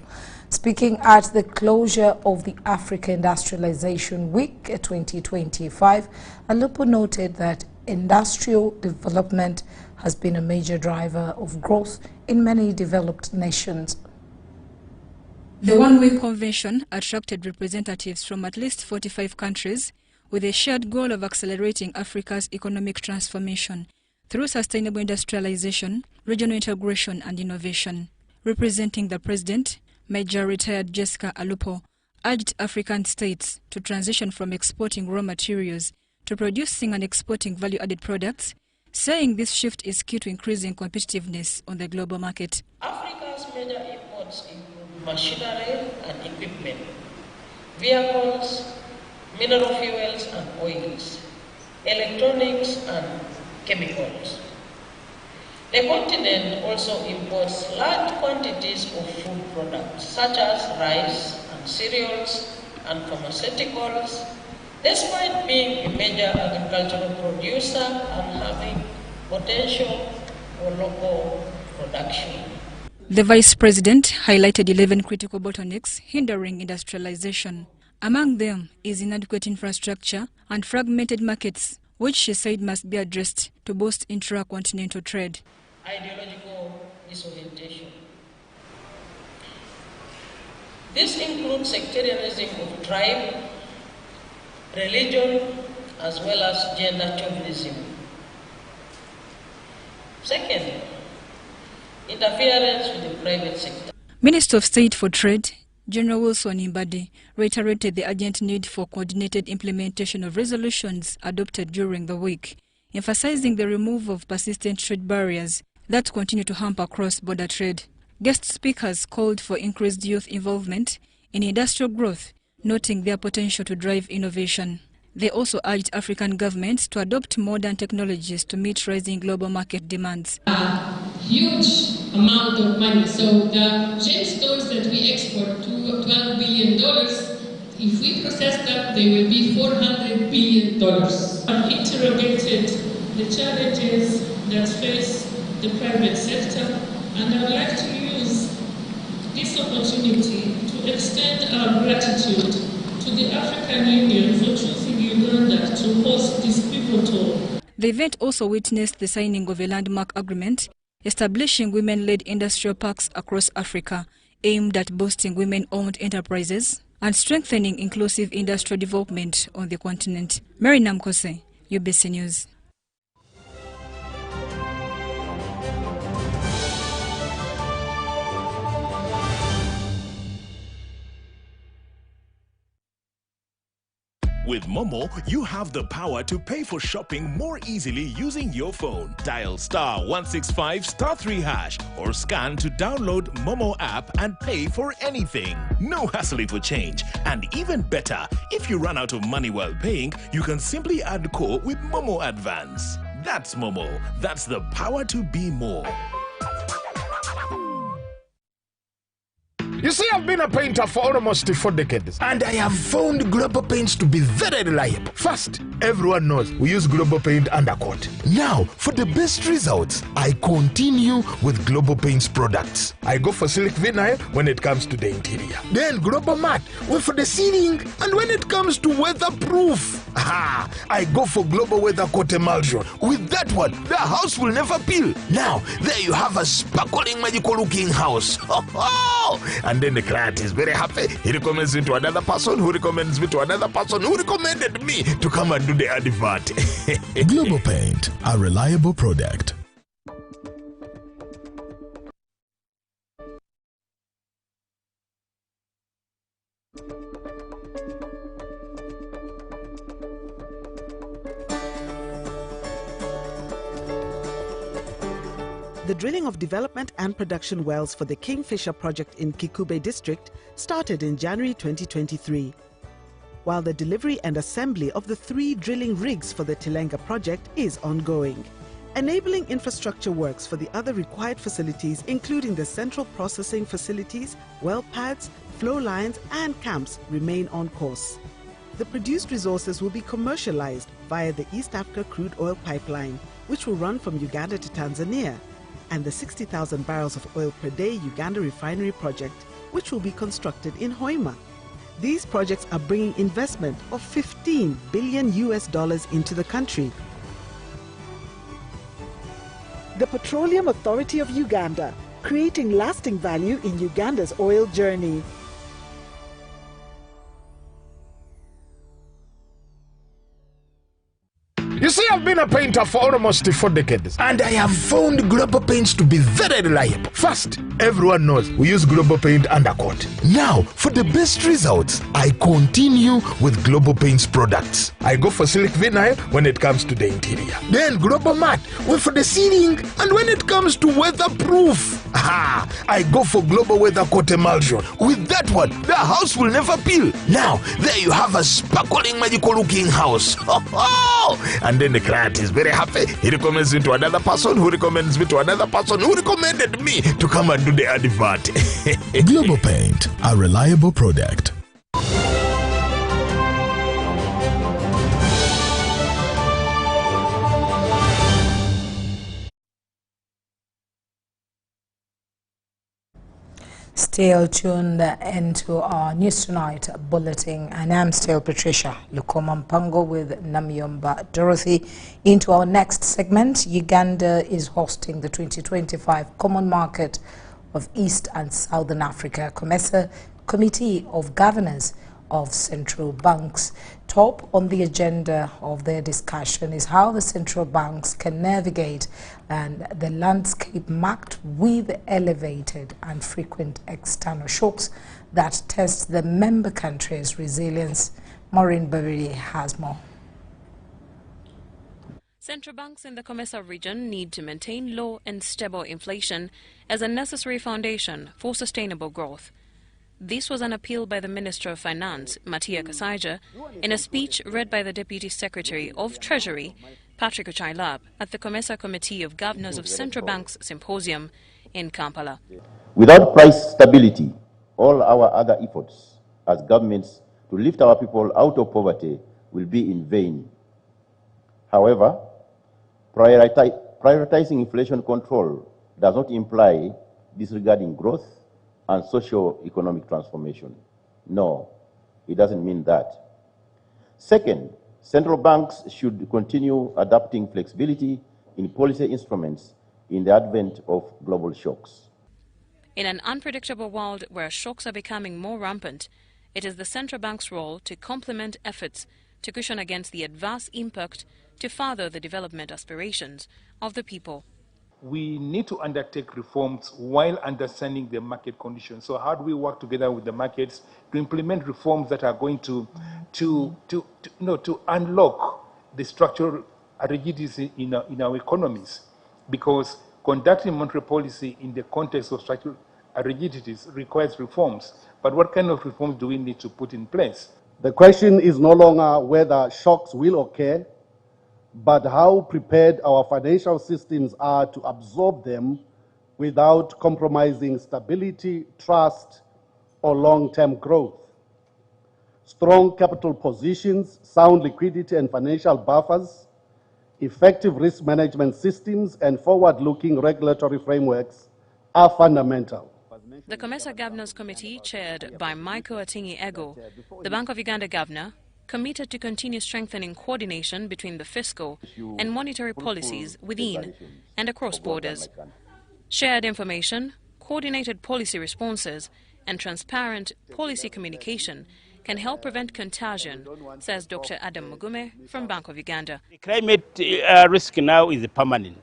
Speaking at the closure of the Africa Industrialization Week 2025, Alupo noted that industrial development has been a major driver of growth in many developed nations. The one-week convention attracted representatives from at least 45 countries with a shared goal of accelerating Africa's economic transformation through sustainable industrialization, regional integration and innovation. Representing the President, Major Retired Jessica Alupo urged African states to transition from exporting raw materials to producing and exporting value-added products, saying this shift is key to increasing competitiveness on the global market. Africa's major imports include machinery and equipment, vehicles, mineral fuels and oils, electronics and chemicals. The continent also imports large quantities of food products such as rice and cereals and pharmaceuticals, despite being a major agricultural producer and having potential for local production. The Vice President highlighted 11 critical bottlenecks hindering industrialization. Among them is inadequate infrastructure and fragmented markets, which she said must be addressed to boost intra-continental trade. Ideological disorientation. This includes sectarianism of tribe, religion, as well as gender chauvinism. Second, interference with the private sector. Minister of State for Trade, General Wilson Imbadi, reiterated the urgent need for coordinated implementation of resolutions adopted during the week, emphasizing the removal of persistent trade barriers that continue to hamper cross-border trade. Guest speakers called for increased youth involvement in industrial growth, noting their potential to drive innovation. They also urged African governments to adopt modern technologies to meet rising global market demands. Huge amount of money. So the gemstones that we export to $12 billion, if we We assess that there will be $400 billion. I've interrogated the challenges that face the private sector, and I would like to use this opportunity to extend our gratitude to the African Union for choosing Uganda to host this pivotal. The event also witnessed the signing of a landmark agreement establishing women-led industrial parks across Africa, aimed at boosting women-owned enterprises and strengthening inclusive industrial development on the continent. Mary Namkose, UBC News. With Momo, you have the power to pay for shopping more easily using your phone. Dial *165 *3# or scan to download Momo app and pay for anything. No hassling for change. And even better, if you run out of money while paying, you can simply add core with Momo Advance. That's Momo. That's the power to be more. You see, I've been a painter for almost 4 decades, and I have found Global Paints to be very reliable. First, everyone knows we use Global Paint undercoat. Now, for the best results, I continue with Global Paints products. I go for Silk Vinyl when it comes to the interior. Then Global Matte for the ceiling, and when it comes to weatherproof, I go for Global Weather Coat Emulsion. With that one, the house will never peel. Now, there you have a sparkling, magical looking house. And then the client is very happy. He recommends me to another person, who recommends me to another person, who recommended me to come and do the advert. Global Paint, a reliable product. The drilling of development and production wells for the Kingfisher project in Kikube district started in January 2023, while the delivery and assembly of the 3 drilling rigs for the Tilenga project is ongoing. Enabling infrastructure works for the other required facilities, including the central processing facilities, well pads, flow lines and camps, remain on course. The produced resources will be commercialized via the East Africa crude oil pipeline, which will run from Uganda to Tanzania, and the 60,000 barrels of oil per day Uganda refinery project, which will be constructed in Hoima. These projects are bringing investment of $15 billion into the country. The Petroleum Authority of Uganda, creating lasting value in Uganda's oil journey. You see, I've been a painter for almost 4 decades, and I have found Global Paints to be very reliable. First, everyone knows we use Global Paint undercoat. Now, for the best results, I continue with Global Paints products. I go for Silk Vinyl when it comes to the interior. Then Global Matte for the ceiling, and when it comes to weatherproof, I go for Global Weather Coat Emulsion. With that one, the house will never peel. Now, there you have a sparkling, magical looking house. And then the client is very happy. He recommends me to another person, who recommends me to another person, who recommended me to come and do the advert. Global Paint, a reliable product. Still tuned into our News Tonight bulletin, and I'm still Patricia Lukoma Mpango with Namyomba Dorothy. Into our next segment, Uganda is hosting the 2025 Common Market of East and Southern Africa COMESA Committee of Governors of Central Banks. Top on the agenda of their discussion is how the central banks can navigate and the landscape marked with elevated and frequent external shocks that test the member countries' resilience. Maureen Babiri has more. Central banks in the COMESA region need to maintain low and stable inflation as a necessary foundation for sustainable growth. This was an appeal by the Minister of Finance, Matia Kasaija, in a speech read by the Deputy Secretary of Treasury, Patricia Lukoma, at the COMESA Committee of Governors of Central Banks Symposium in Kampala. Without price stability, all our other efforts as governments to lift our people out of poverty will be in vain. However, prioritizing inflation control does not imply disregarding growth and socio-economic transformation. No, it doesn't mean that. Second, central banks should continue adapting flexibility in policy instruments in the advent of global shocks. In an unpredictable world where shocks are becoming more rampant, it is the central bank's role to complement efforts to cushion against the adverse impact to further the development aspirations of the people. We need to undertake reforms while understanding the market conditions. So how do we work together with the markets to implement reforms that are going to unlock the structural rigidities in our economies? Because conducting monetary policy in the context of structural rigidities requires reforms. But what kind of reforms do we need to put in place? The question is no longer whether shocks will occur, but how prepared our financial systems are to absorb them without compromising stability, trust, or long-term growth. Strong capital positions, sound liquidity and financial buffers, effective risk management systems, and forward-looking regulatory frameworks are fundamental. The COMESA Governors Committee, chaired by Michael Atingi Ego, the Bank of Uganda Governor, committed to continue strengthening coordination between the fiscal and monetary policies within and across borders. Shared information, coordinated policy responses, and transparent policy communication can help prevent contagion, says Dr. Adam Mugume from Bank of Uganda. The climate risk now is permanent.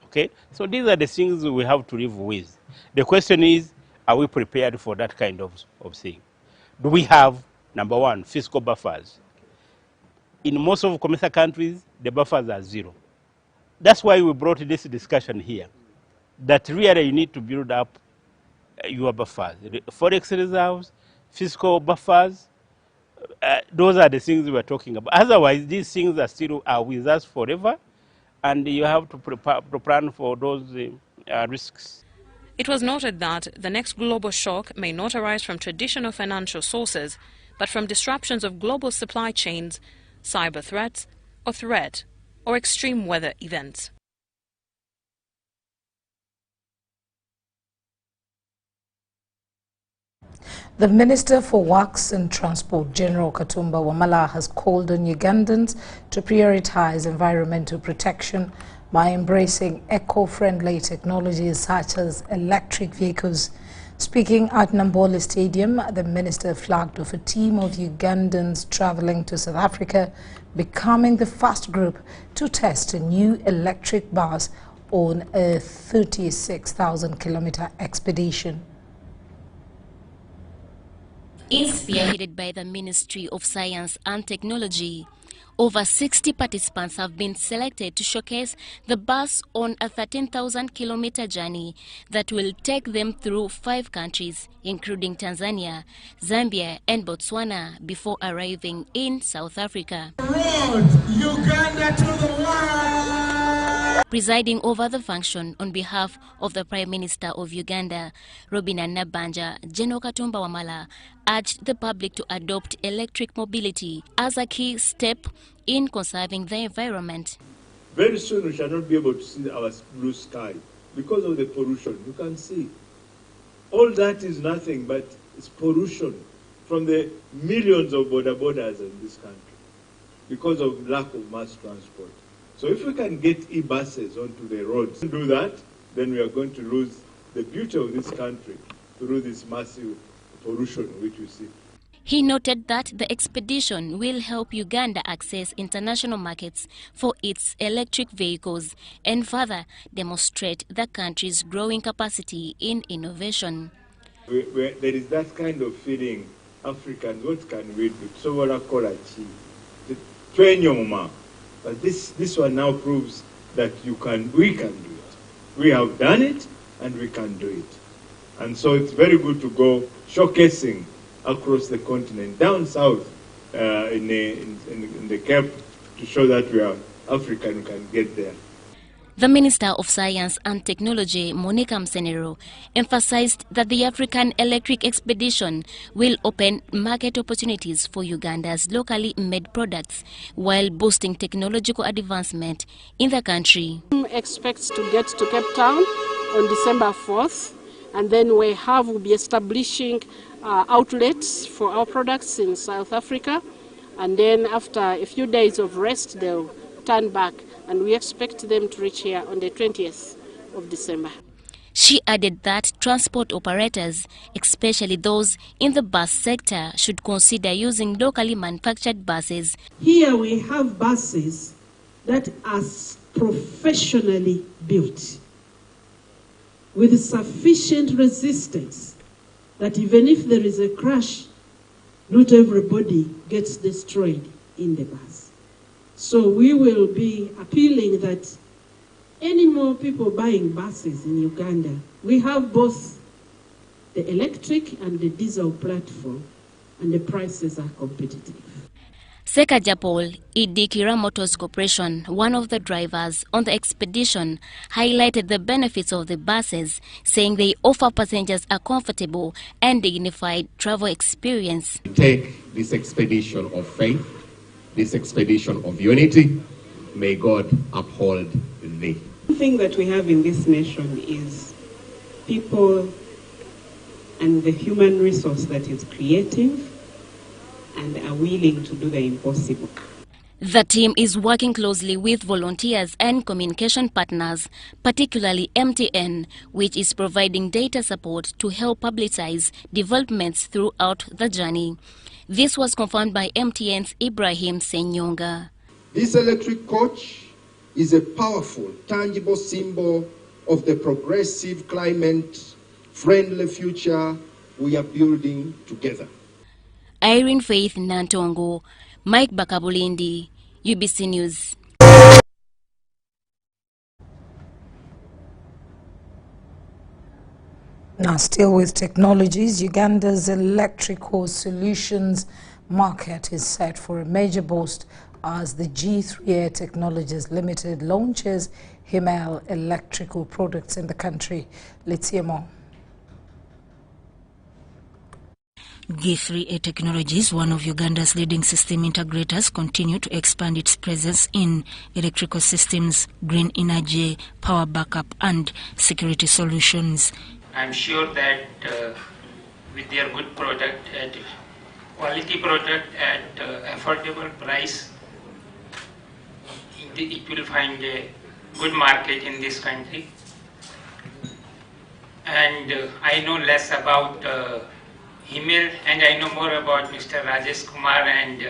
Okay? So these are the things we have to live with. The question is, are we prepared for that kind of thing? Do we have, number one, fiscal buffers? In most of COMESA countries, the buffers are zero. That's why we brought this discussion here, that really you need to build up your buffers. Forex reserves, fiscal buffers, those are the things we're talking about. Otherwise, these things are still with us forever, and you have to plan for those risks. It was noted that the next global shock may not arise from traditional financial sources, but from disruptions of global supply chains, cyber threats, or extreme weather events. The Minister for Works and Transport, General Katumba Wamala, has called on Ugandans to prioritize environmental protection by embracing eco-friendly technologies such as electric vehicles. Speaking at Nambole Stadium, the minister flagged off a team of Ugandans traveling to South Africa, becoming the first group to test a new electric bus on a 36,000-kilometer expedition. Spearheaded by the Ministry of Science and Technology, over 60 participants have been selected to showcase the bus on a 13,000-kilometer journey that will take them through 5 countries, including Tanzania, Zambia, and Botswana, before arriving in South Africa. Road, Uganda to the world! Presiding over the function on behalf of the Prime Minister of Uganda, Robina Nabanja, General Katumba Wamala urged the public to adopt electric mobility as a key step in conserving the environment. Very soon we shall not be able to see our blue sky because of the pollution. You can see. All that is nothing but it's pollution from the millions of boda-bodas in this country because of lack of mass transport. So if we can get e-buses onto the roads and do that, then we are going to lose the beauty of this country through this massive pollution which we see. He noted that the expedition will help Uganda access international markets for its electric vehicles and further demonstrate the country's growing capacity in innovation. There is that kind of feeling, Africans, what can we do? But this one now proves that we can do it. We have done it and we can do it. And so it's very good to go showcasing across the continent, down south in the Cape, to show that we are African, we can get there. The Minister of Science and Technology, Monica Msenero, emphasized that the African Electric Expedition will open market opportunities for Uganda's locally made products while boosting technological advancement in the country. Expects to get to Cape Town on December 4th, and then we'll be establishing outlets for our products in South Africa, and then after a few days of rest they'll turn back, and we expect them to reach here on the 20th of December. She added that transport operators, especially those in the bus sector, should consider using locally manufactured buses. Here we have buses that are professionally built with sufficient resistance that even if there is a crash, not everybody gets destroyed in the bus. So we will be appealing that any more people buying buses in Uganda, we have both the electric and the diesel platform, and the prices are competitive. Sekaja Paul, Idikira Motors Corporation, one of the drivers on the expedition, highlighted the benefits of the buses, saying they offer passengers a comfortable and dignified travel experience. We take this expedition of faith, this expedition of unity. May God uphold thee. One thing that we have in this nation is people and the human resource that is creative and are willing to do the impossible. The team is working closely with volunteers and communication partners, particularly MTN, which is providing data support to help publicize developments throughout the journey. This was confirmed by MTN's Ibrahim Senyonga. This electric coach is a powerful, tangible symbol of the progressive, climate-friendly future we are building together. Irene Faith Nantongo, Mike Bakabulindi, UBC News. Now, still with technologies, Uganda's electrical solutions market is set for a major boost as the G3 Air Technologies Limited launches Himmel electrical products in the country. Let's hear more. G3 Air Technologies, one of Uganda's leading system integrators, continue to expand its presence in electrical systems, green energy, power backup and security solutions. I'm sure that with their good product at quality product at affordable price, it will find a good market in this country. And I know less about Himmel, and I know more about Mr. Rajesh Kumar and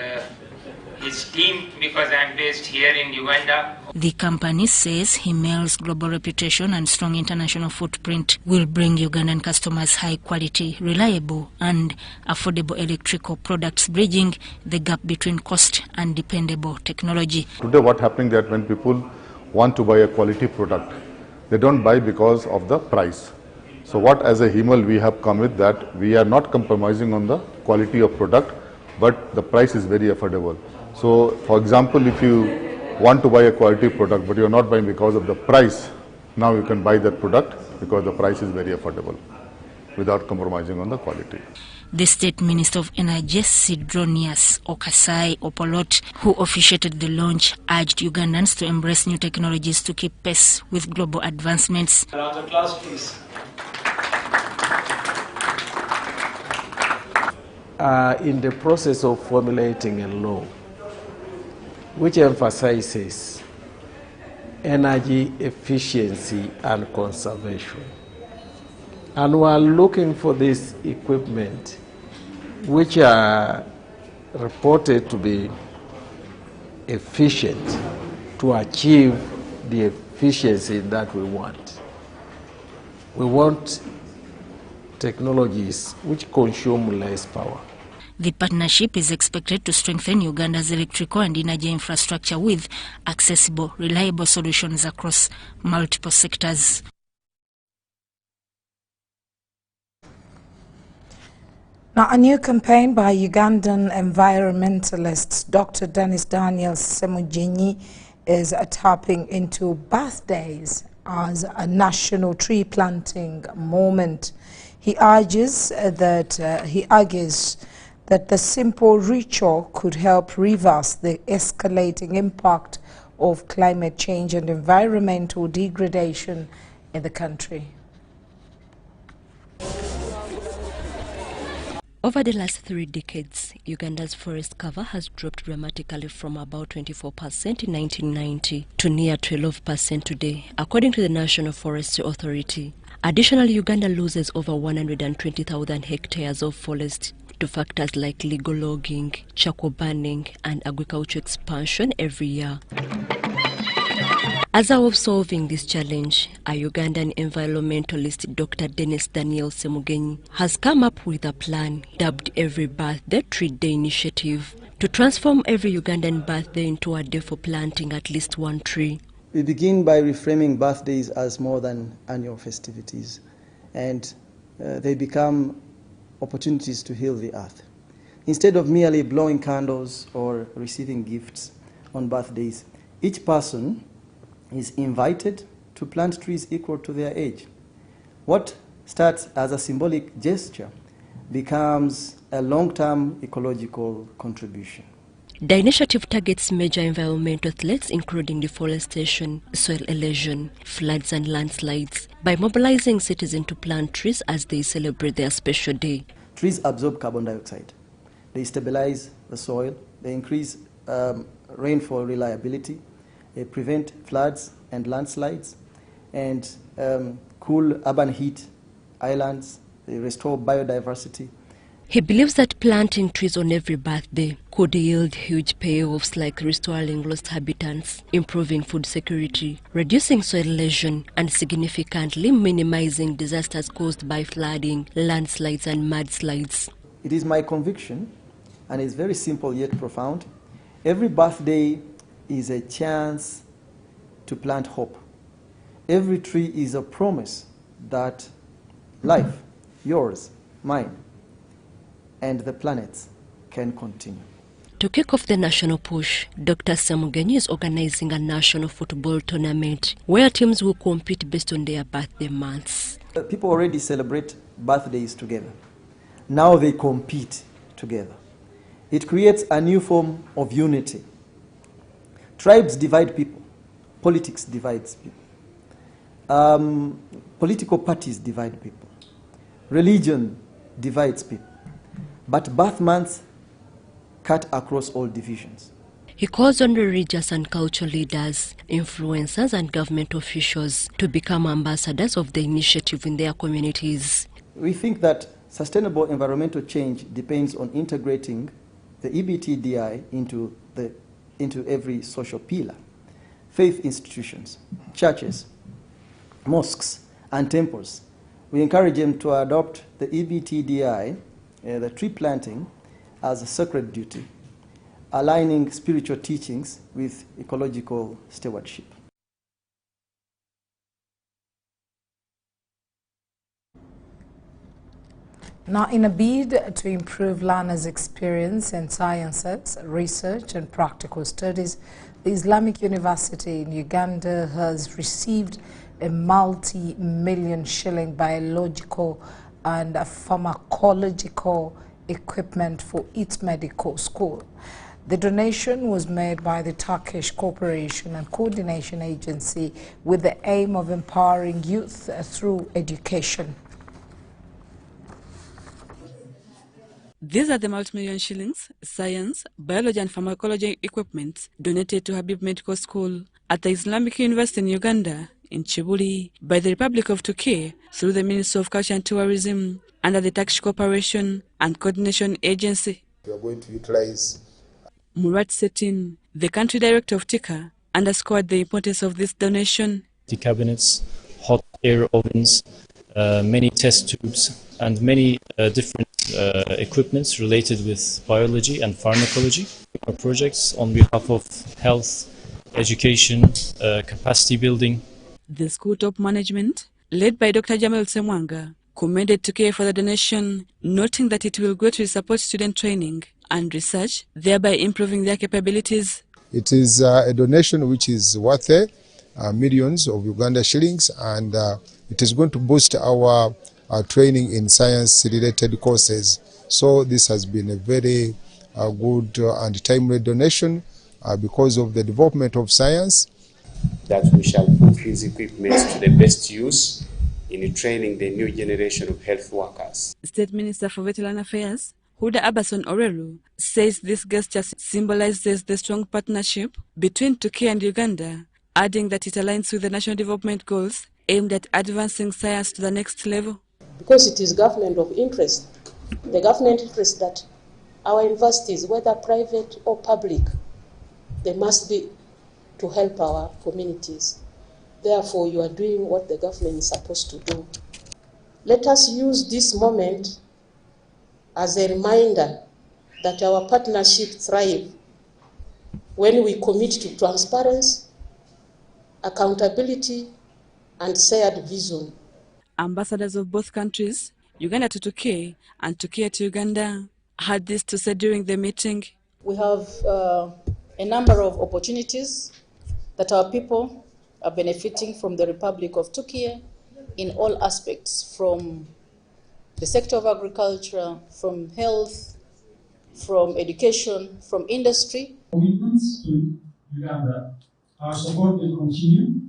his team because I'm based here in Uganda. The company says Himmel's global reputation and strong international footprint will bring Ugandan customers high quality, reliable and affordable electrical products, bridging the gap between cost and dependable technology. Today what's happening that when people want to buy a quality product, they don't buy because of the price. So what as a Himmel we have come with that we are not compromising on the quality of product, but the price is very affordable. So for example, if you want to buy a quality product but you are not buying because of the price, now you can buy that product because the price is very affordable without compromising on the quality. The State Minister of Energy, Sidronius Okasai Opolot, who officiated the launch, urged Ugandans to embrace new technologies to keep pace with global advancements. Round of applause, please. In the process of formulating a law which emphasizes energy efficiency and conservation. And we are looking for this equipment which are reported to be efficient to achieve the efficiency that we want. We want technologies which consume less power. The partnership is expected to strengthen Uganda's electrical and energy infrastructure with accessible, reliable solutions across multiple sectors. Now, a new campaign by Ugandan environmentalists Dr. Dennis Daniel Semujinyi is tapping into birthdays as a national tree planting moment. He argues that the simple ritual could help reverse the escalating impact of climate change and environmental degradation in the country. Over the last 3 decades, Uganda's forest cover has dropped dramatically from about 24% in 1990 to near 12% today, according to the National Forestry Authority. Additionally, Uganda loses over 120,000 hectares of forest to factors like legal logging, charcoal burning, and agricultural expansion every year. As a way of solving this challenge, a Ugandan environmentalist, Dr. Dennis Daniel Semugenyi, has come up with a plan dubbed Every Birthday Tree Day Initiative to transform every Ugandan birthday into a day for planting at least one tree. We begin by reframing birthdays as more than annual festivities, and they become opportunities to heal the earth. Instead of merely blowing candles or receiving gifts on birthdays, each person is invited to plant trees equal to their age. What starts as a symbolic gesture becomes a long-term ecological contribution. The initiative targets major environmental threats including deforestation, soil erosion, floods and landslides by mobilizing citizens to plant trees as they celebrate their special day. Trees absorb carbon dioxide. They stabilize the soil, they increase rainfall reliability, they prevent floods and landslides, and cool urban heat islands, they restore biodiversity. He believes that planting trees on every birthday could yield huge payoffs like restoring lost habitats, improving food security, reducing soil erosion, and significantly minimizing disasters caused by flooding, landslides, and mudslides. It is my conviction, and it's very simple yet profound, every birthday is a chance to plant hope. Every tree is a promise that life, yours, mine, and the planet's can continue. To kick off the national push, Dr. Semugenyi is organizing a national football tournament where teams will compete based on their birthday months. People already celebrate birthdays together. Now they compete together. It creates a new form of unity. Tribes divide people. Politics divides people. Political parties divide people. Religion divides people. But birth months cut across all divisions. He calls on religious and cultural leaders, influencers and government officials to become ambassadors of the initiative in their communities. We think that sustainable environmental change depends on integrating the EBTDI into every social pillar. Faith institutions, churches, mosques, and temples. We encourage them to adopt the EBTDI, the tree planting, as a sacred duty, aligning spiritual teachings with ecological stewardship. Now, in a bid to improve learners' experience in sciences, research and practical studies, the Islamic University in Uganda has received a multi-million shilling biological and pharmacological equipment for its medical school. The donation was made by the Turkish Cooperation and Coordination Agency with the aim of empowering youth through education. These are the multi-million shillings, science, biology and pharmacology equipment donated to Habib Medical School at the Islamic University in Uganda, in Chibuli, by the Republic of Turkey through the Ministry of Culture and Tourism under the Turkish Cooperation and Coordination Agency. We are going to utilize. Murat Setin, the country director of TICA, underscored the importance of this donation. The cabinets, hot air ovens, many test tubes, and many different equipments related with biology and pharmacology. Our projects on behalf of health, education, capacity building. The school top management, led by Dr. Jamil Semwanga, commended Turkey for the donation, noting that it will greatly support student training and research, thereby improving their capabilities. It is a donation which is worth millions of Uganda shillings, and it is going to boost our training in science-related courses. So this has been a very good and timely donation because of the development of science. That we shall put these equipments to the best use in training the new generation of health workers. State Minister for Veteran Affairs, Huda Abason Orelu, says this gesture symbolizes the strong partnership between Turkey and Uganda, adding that it aligns with the national development goals aimed at advancing science to the next level. Because it is government of interest, the government interest that our universities, whether private or public, they must be to help our communities. Therefore, you are doing what the government is supposed to do. Let us use this moment as a reminder that our partnership thrives when we commit to transparency, accountability, and shared vision. Ambassadors of both countries, Uganda to Turkey and Turkey to Uganda, had this to say during the meeting. We have a number of opportunities that our people are benefiting from the Republic of Turkey in all aspects, from the sector of agriculture, from health, from education, from industry. Commitments to Uganda. Our support will continue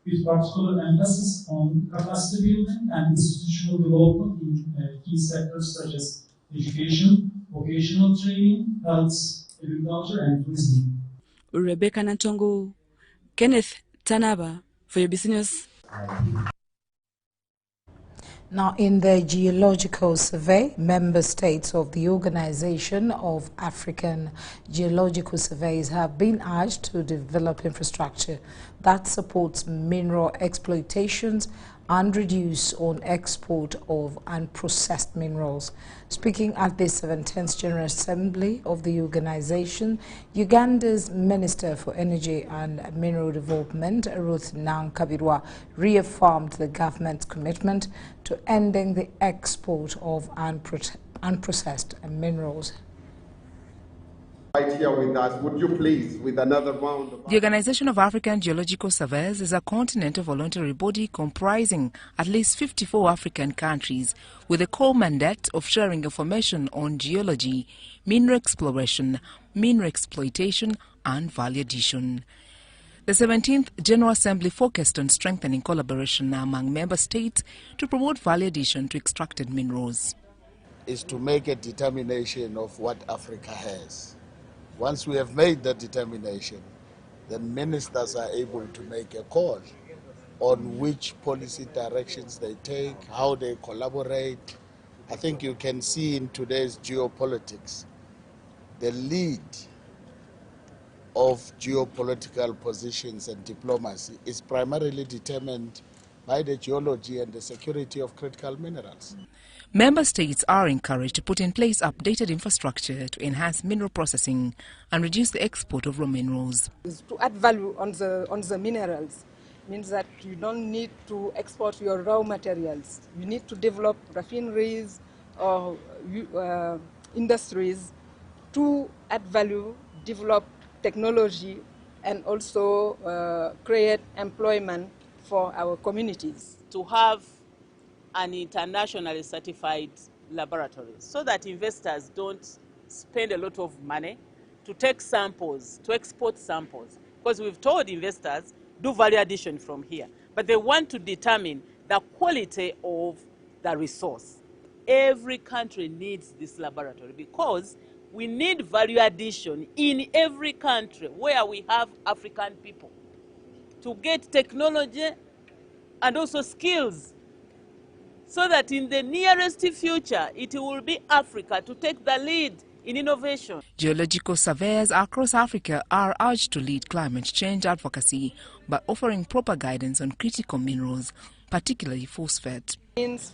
with particular emphasis on capacity building and institutional development in key sectors such as education, vocational training, health, agriculture, and tourism. Rebecca Nantongo, Kenneth Tanaba for UBC News. Now, in the geological survey, member states of the Organization of African Geological Surveys have been urged to develop infrastructure that supports mineral exploitations and reduce on export of unprocessed minerals. Speaking at the 17th General Assembly of the organization, Uganda's Minister for Energy and Mineral Development, Ruth Nankabirwa, reaffirmed the government's commitment to ending the export of unprocessed minerals. Right here with us, would you please, with another round of... The Organization of African Geological Surveys is a continental voluntary body comprising at least 54 African countries with a core mandate of sharing information on geology, mineral exploration, mineral exploitation and value addition. The 17th General Assembly focused on strengthening collaboration among member states to promote value addition to extracted minerals. Is to make a determination of what Africa has. Once we have made that determination, then ministers are able to make a call on which policy directions they take, how they collaborate. I think you can see in today's geopolitics, the lead of geopolitical positions and diplomacy is primarily determined by the geology and the security of critical minerals. Member states are encouraged to put in place updated infrastructure to enhance mineral processing and reduce the export of raw minerals. To add value on the minerals means that you don't need to export your raw materials. You need to develop refineries or industries to add value, develop technology, and also create employment for our communities. To have an internationally certified laboratory so that investors don't spend a lot of money to take samples, to export samples. Because we've told investors, do value addition from here. But they want to determine the quality of the resource. Every country needs this laboratory because we need value addition in every country where we have African people to get technology and also skills, so that in the nearest future, it will be Africa to take the lead in innovation. Geological surveyors across Africa are urged to lead climate change advocacy by offering proper guidance on critical minerals, particularly phosphate.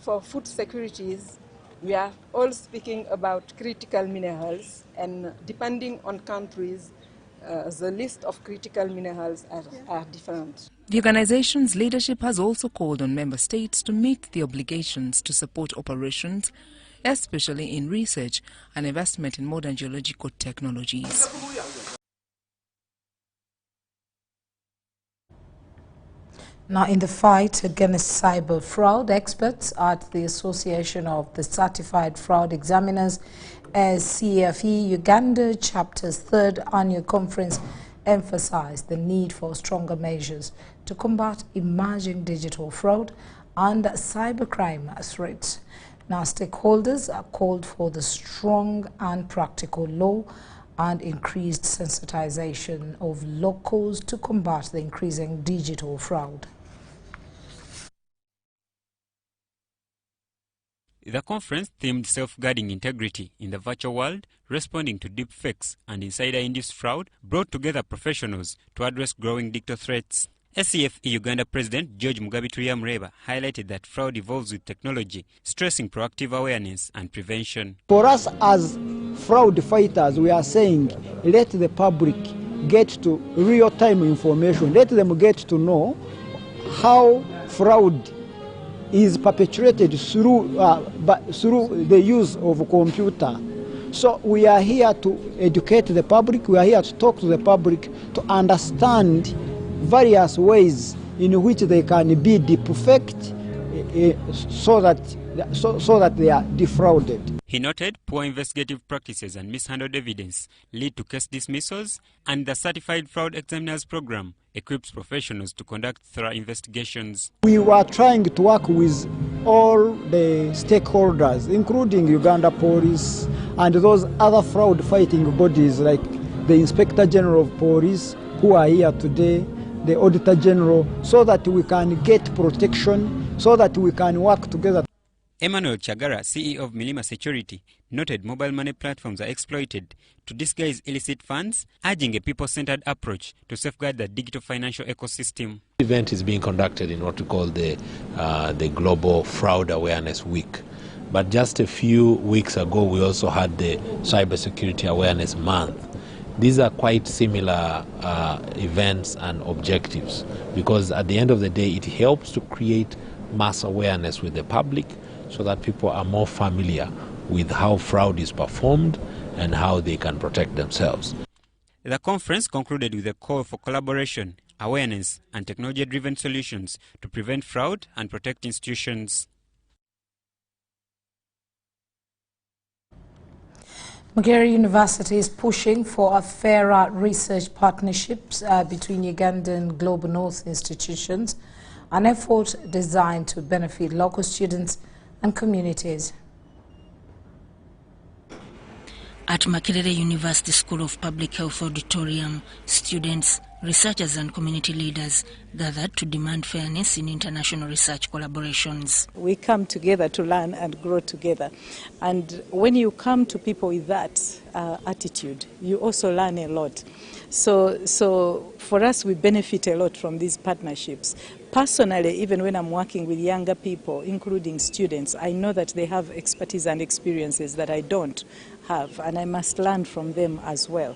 For food securities, we are all speaking about critical minerals, and depending on countries, the list of critical minerals are different. The organization's leadership has also called on member states to meet the obligations to support operations, especially in research and investment in modern geological technologies. Now, in the fight against cyber fraud, experts at the Association of the Certified Fraud Examiners, CFE Uganda Chapter's third annual conference emphasized the need for stronger measures to combat emerging digital fraud and cybercrime threats. Now, stakeholders are called for the strong and practical law and increased sensitization of locals to combat the increasing digital fraud. The conference themed Safeguarding Integrity in the Virtual World, Responding to Deepfakes and Insider-Induced Fraud, brought together professionals to address growing digital threats. SCFE Uganda President George Mugabiturya Mureba highlighted that fraud evolves with technology, stressing proactive awareness and prevention. For us as fraud fighters, we are saying let the public get to real-time information. Let them get to know how fraud is perpetrated through the use of a computer. So we are here to educate the public, we are here to talk to the public to understand various ways in which they can be deepfaked so that they are defrauded. He noted poor investigative practices and mishandled evidence lead to case dismissals, and the Certified Fraud Examiners Program equips professionals to conduct thorough investigations. We were trying to work with all the stakeholders, including Uganda Police and those other fraud fighting bodies like the Inspector General of Police, who are here today, the Auditor General, so that we can get protection, so that we can work together. Emmanuel Chagara, CEO of Milima Security, noted mobile money platforms are exploited to disguise illicit funds, urging a people-centered approach to safeguard the digital financial ecosystem. The event is being conducted in what we call the Global Fraud Awareness Week. But just a few weeks ago, we also had the Cybersecurity Awareness Month. These are quite similar events and objectives, because at the end of the day, it helps to create mass awareness with the public so that people are more familiar with how fraud is performed and how they can protect themselves. The conference concluded with a call for collaboration, awareness, and technology-driven solutions to prevent fraud and protect institutions. Makerere University is pushing for a fairer research partnerships between Uganda and Global North institutions, an effort designed to benefit local students and communities. At Makerere University School of Public Health Auditorium, students, researchers and community leaders gathered to demand fairness in international research collaborations. We come together to learn and grow together. And when you come to people with that attitude, you also learn a lot. So for us, we benefit a lot from these partnerships. Personally, even when I'm working with younger people, including students, I know that they have expertise and experiences that I don't have, and I must learn from them as well.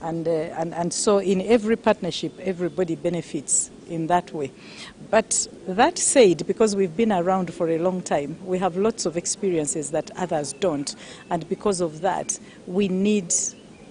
And so in every partnership, everybody benefits in that way. But that said, because we've been around for a long time, we have lots of experiences that others don't. And because of that, we need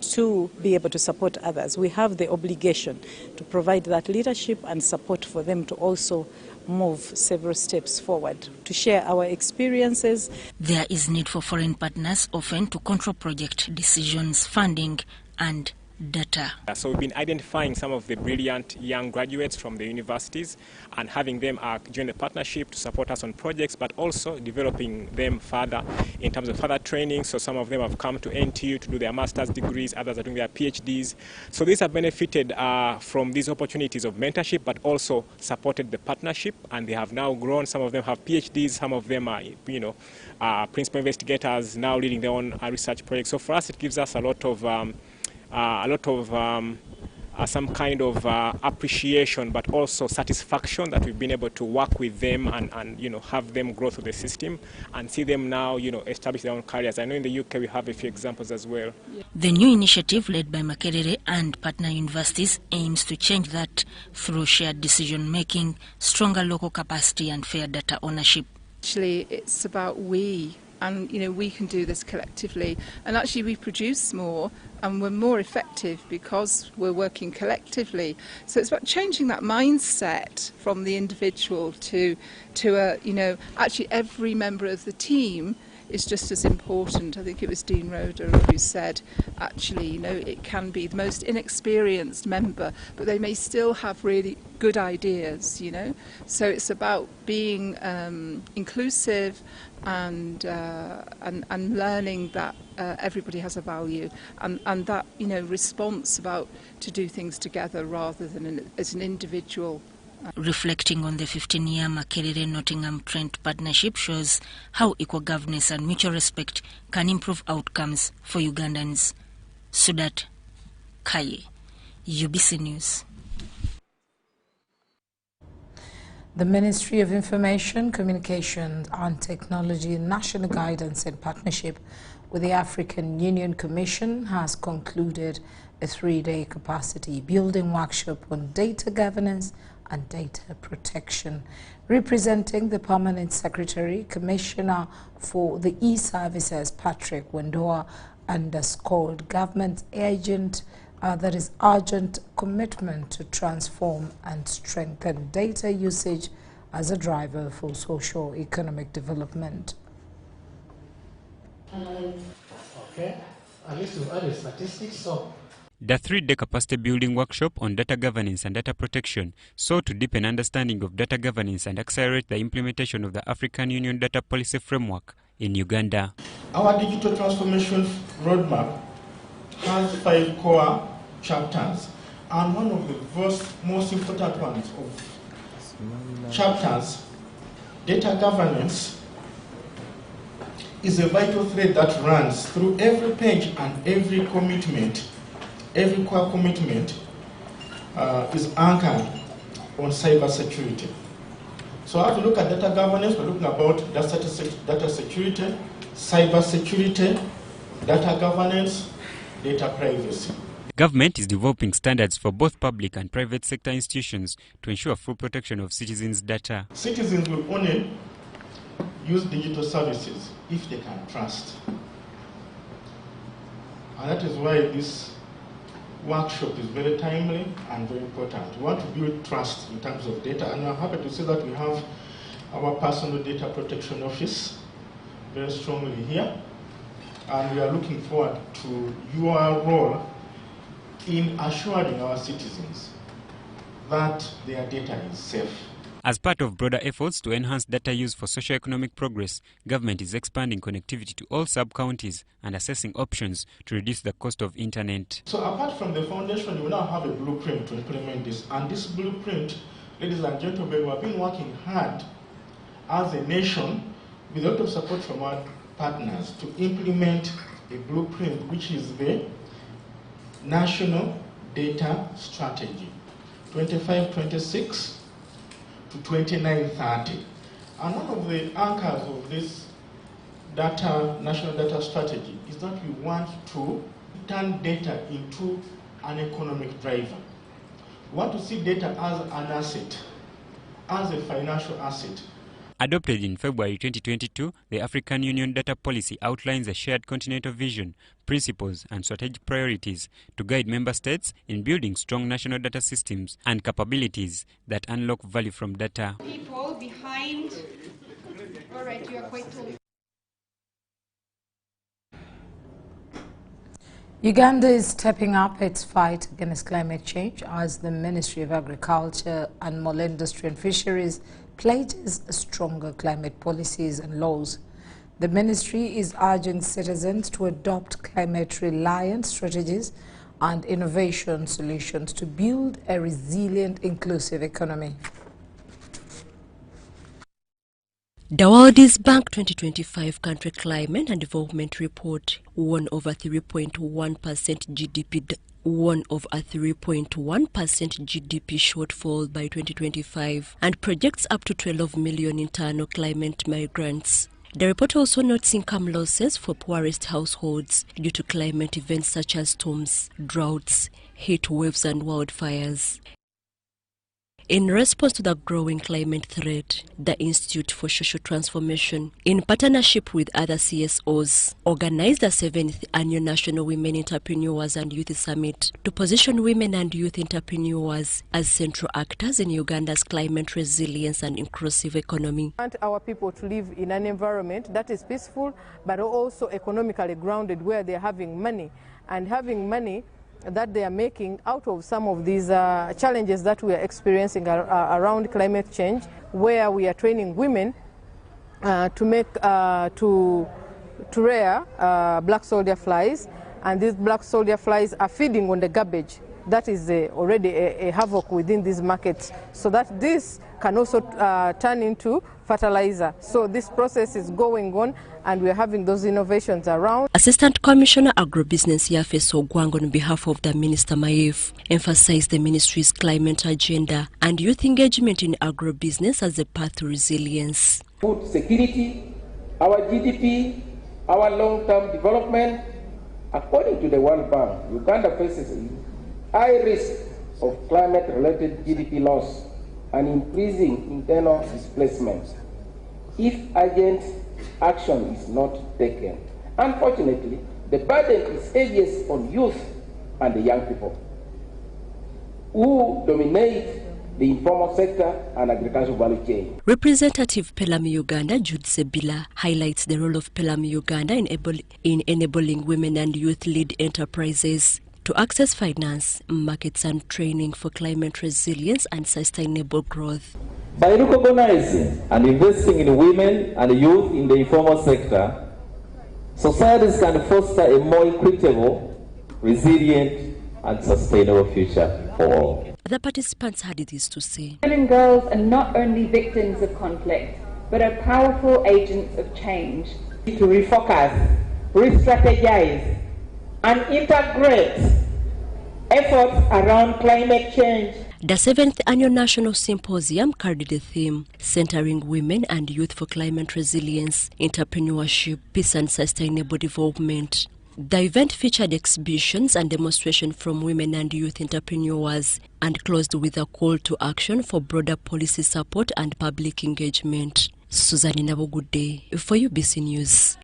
to be able to support others. We have the obligation to provide that leadership and support for them to also move several steps forward, to share our experiences. There is need for foreign partners often to control project decisions, funding and data. So we've been identifying some of the brilliant young graduates from the universities and having them join the partnership to support us on projects, but also developing them further in terms of further training. So some of them have come to NTU to do their master's degrees, others are doing their PhDs. So these have benefited from these opportunities of mentorship, but also supported the partnership, and they have now grown. Some of them have PhDs, some of them are, principal investigators now leading their own research projects. So for us, it gives us a lot of some kind of appreciation, but also satisfaction that we've been able to work with them and have them grow through the system and see them now establish their own careers. I know in the UK we have a few examples as well. The new initiative led by Makerere and partner universities aims to change that through shared decision making, stronger local capacity and fair data ownership. Actually, it's about we and we can do this collectively, and actually we produce more and we're more effective because we're working collectively. So it's about changing that mindset from the individual to actually every member of the team is just as important. I think it was Dean Roder who said, actually, it can be the most inexperienced member, but they may still have really good ideas, So it's about being inclusive and learning that everybody has a value, and that, response about to do things together rather than as an individual. Reflecting on the 15-year Makerere-Nottingham-Trent partnership shows how equal governance and mutual respect can improve outcomes for Ugandans. Sudat Kaye, UBC News. The Ministry of Information, Communications and Technology, National Guidance and Partnership with the African Union Commission has concluded a 3-day capacity building workshop on data governance and data protection. Representing the Permanent Secretary, Commissioner for the E-Services, Patrick Wendoa, underscored government urgent commitment to transform and strengthen data usage as a driver for socio-economic development. Okay, at least we've added statistics, so the 3-day capacity building workshop on data governance and data protection sought to deepen understanding of data governance and accelerate the implementation of the African Union Data Policy Framework in Uganda. Our digital transformation roadmap has 5 core chapters, and one of the most important ones of chapters, data governance, is a vital thread that runs through every page and every commitment. Every core commitment is anchored on cyber security. So how to look at data governance, we're looking about data security, cyber security, data governance, data privacy. Government is developing standards for both public and private sector institutions to ensure full protection of citizens' data. Citizens will only use digital services if they can trust. And that is why this workshop is very timely and very important. We want to build trust in terms of data, and I'm happy to say that we have our Personal Data Protection Office very strongly here, and we are looking forward to your role in assuring our citizens that their data is safe. As part of broader efforts to enhance data use for socio-economic progress, government is expanding connectivity to all sub-counties and assessing options to reduce the cost of internet. So apart from the foundation, we now have a blueprint to implement this. And this blueprint, ladies and gentlemen, we have been working hard as a nation with a lot of support from our partners to implement a blueprint, which is the National Data Strategy 25-26 to 29-30. And one of the anchors of this national data strategy is that we want to turn data into an economic driver. We want to see data as an asset, as a financial asset. Adopted in February 2022, the African Union Data Policy outlines a shared continental vision, principles and strategic priorities to guide member states in building strong national data systems and capabilities that unlock value from data. People behind... All right, you are quite tall. Uganda is stepping up its fight against climate change as the Ministry of Agriculture, Animal Industry and Fisheries pledges stronger climate policies and laws. The ministry is urging citizens to adopt climate-reliant strategies and innovation solutions to build a resilient, inclusive economy. The World Bank 2025 Country Climate and Development Report warned over 3.1% GDP warned of a 3.1% GDP shortfall by 2025 and projects up to 12 million internal climate migrants. The report also notes income losses for poorest households due to climate events such as storms, droughts, heat waves and wildfires. In response to the growing climate threat, the Institute for Social Transformation, in partnership with other CSOs, organized the 7th Annual National Women Entrepreneurs and Youth Summit to position women and youth entrepreneurs as central actors in Uganda's climate resilience and inclusive economy. We want our people to live in an environment that is peaceful but also economically grounded, where they're having money that they are making out of some of these challenges that we are experiencing around climate change, where we are training women to rear black soldier flies, and these black soldier flies are feeding on the garbage that is already a havoc within these markets, so that this can also turn into fertilizer. So this process is going on, and we are having those innovations around. Assistant Commissioner Agribusiness Yafeso Gwang, on behalf of the Minister Maif, emphasized the ministry's climate agenda and youth engagement in agribusiness as a path to resilience. Food security, our GDP, our long-term development. According to the World Bank, Uganda faces a high risk of climate-related GDP loss and increasing internal displacement if urgent action is not taken. Unfortunately, the burden is heaviest on youth and the young people, who dominate the informal sector and agricultural value chain. Representative Pelami Uganda Jude Sebila highlights the role of Pelami Uganda in enabling women and youth-led enterprises to access finance, markets and training for climate resilience and sustainable growth. By recognizing and investing in women and youth in the informal sector, societies can foster a more equitable, resilient and sustainable future for all. The participants had this to say. Women and girls are not only victims of conflict, but are powerful agents of change. To refocus, re-strategize and integrate efforts around climate change. The 7th Annual National Symposium carried the theme centering women and youth for climate resilience, entrepreneurship, peace and sustainable development. The event featured exhibitions and demonstrations from women and youth entrepreneurs and closed with a call to action for broader policy support and public engagement. Susan Nabo, good day for UBC News.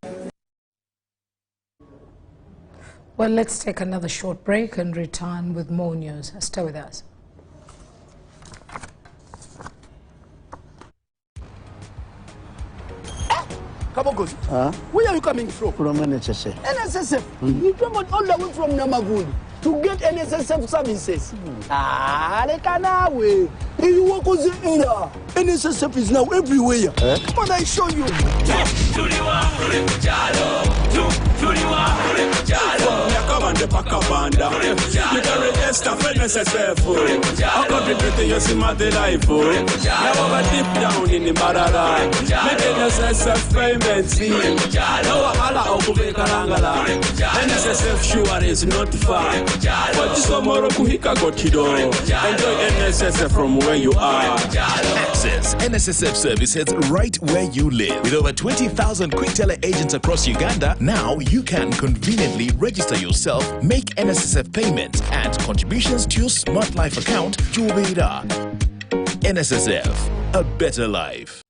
Well, let's take another short break and return with more news. Stay with us. Huh? Where are you coming from? From NSSF. NSSF? You traveled all the way from Namaguni to get NSSF services. Lekanawe. You walk on the era. NSSF is now everywhere. Come on, I show you. Yakabande pakabanda Nikare esta NSSF Contributing your simate life Now deep down in the Marara Make NSSF payments No wahala okubeka langala NSSF sure is not far But tomorrow kuhika gochido Enjoy NSSF from where you are. Access NSSF services right where you live. With over 20,000 quick teller agents across Uganda, now you can conveniently register yourself, make NSSF payments and contributions to your Smart Life account to Ubeda. NSSF, a better life.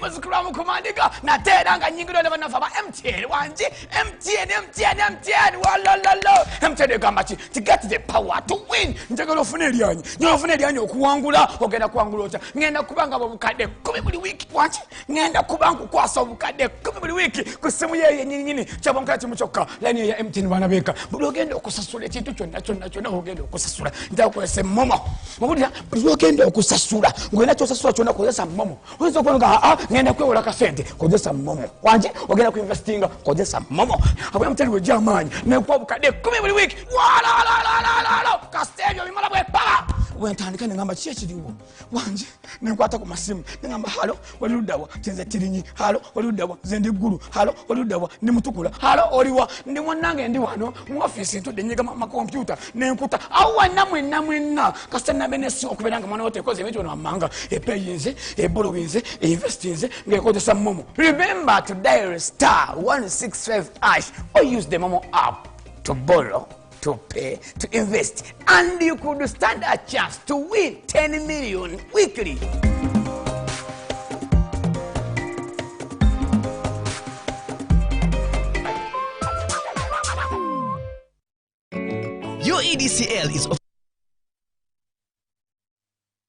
Muzikuramu kumandika na teranga nyingiro na banafa ba MTN wanji MTN walololo MTN gambachi to get the power to win njagalo funeli yanyi okuwangula ogenda kuwangula ota ngenda kubanga bukade 10 buli wiki wanji ngenda kubanga kwasa bukade 10 buli wiki kusimu ye nyinyi chabonka chimuchoka line ya MTN bana beka buli ogenda okusasula ekintu kyonna ogenda okusasula ndakwese momo mubulira buli ogenda okusasula ngwena kyosasula kyonna kozesa momo ozo kwanga ngenda kwewola kasente kozesa momo wanje ogenda kuinvestinga kozesa momo abwe mtali we jamanyi mekwa bukade 10 buli wiki wala kastelio bimala bwe pa wentandika nengamba kiki ekiriwo wanje nenkwata ku masimu nengamba halo oli luddawa tinze tirinyi halo oli luddawa nze ndi ggulu halo oli luddawa ndi mutukula halo oliwa ndi mwannange ndi wano mu office ntudde nyegama makompyuta nenkuta awo wanna mwenna kasita nabe nesi okubeera nga mwana wotekoze ebintu bino wammanga epeyinze ebolowinze einvestinze ng'ekozesa momo. Remember to dial star 165 hash or use the Momo app to borrow, to pay, to invest, and you could stand a chance to win 10 million weekly. UEDCL is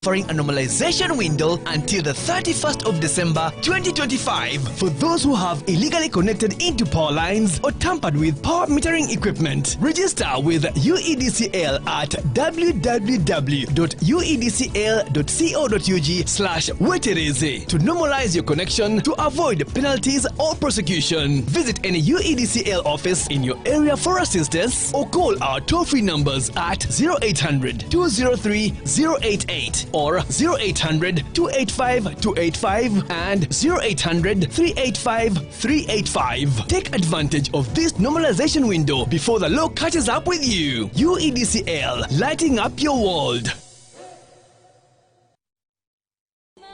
offering a normalization window until the 31st of December 2025 for those who have illegally connected into power lines or tampered with power metering equipment. Register with UEDCL at www.uedcl.co.ug/wetereze to normalize your connection to avoid penalties or prosecution. Visit any UEDCL office in your area for assistance or call our toll-free numbers at 0800 203 088 or 0800 285 285 and 0800 385 385. Take advantage of this normalization window before the law catches up with you. UEDCL, lighting up your world.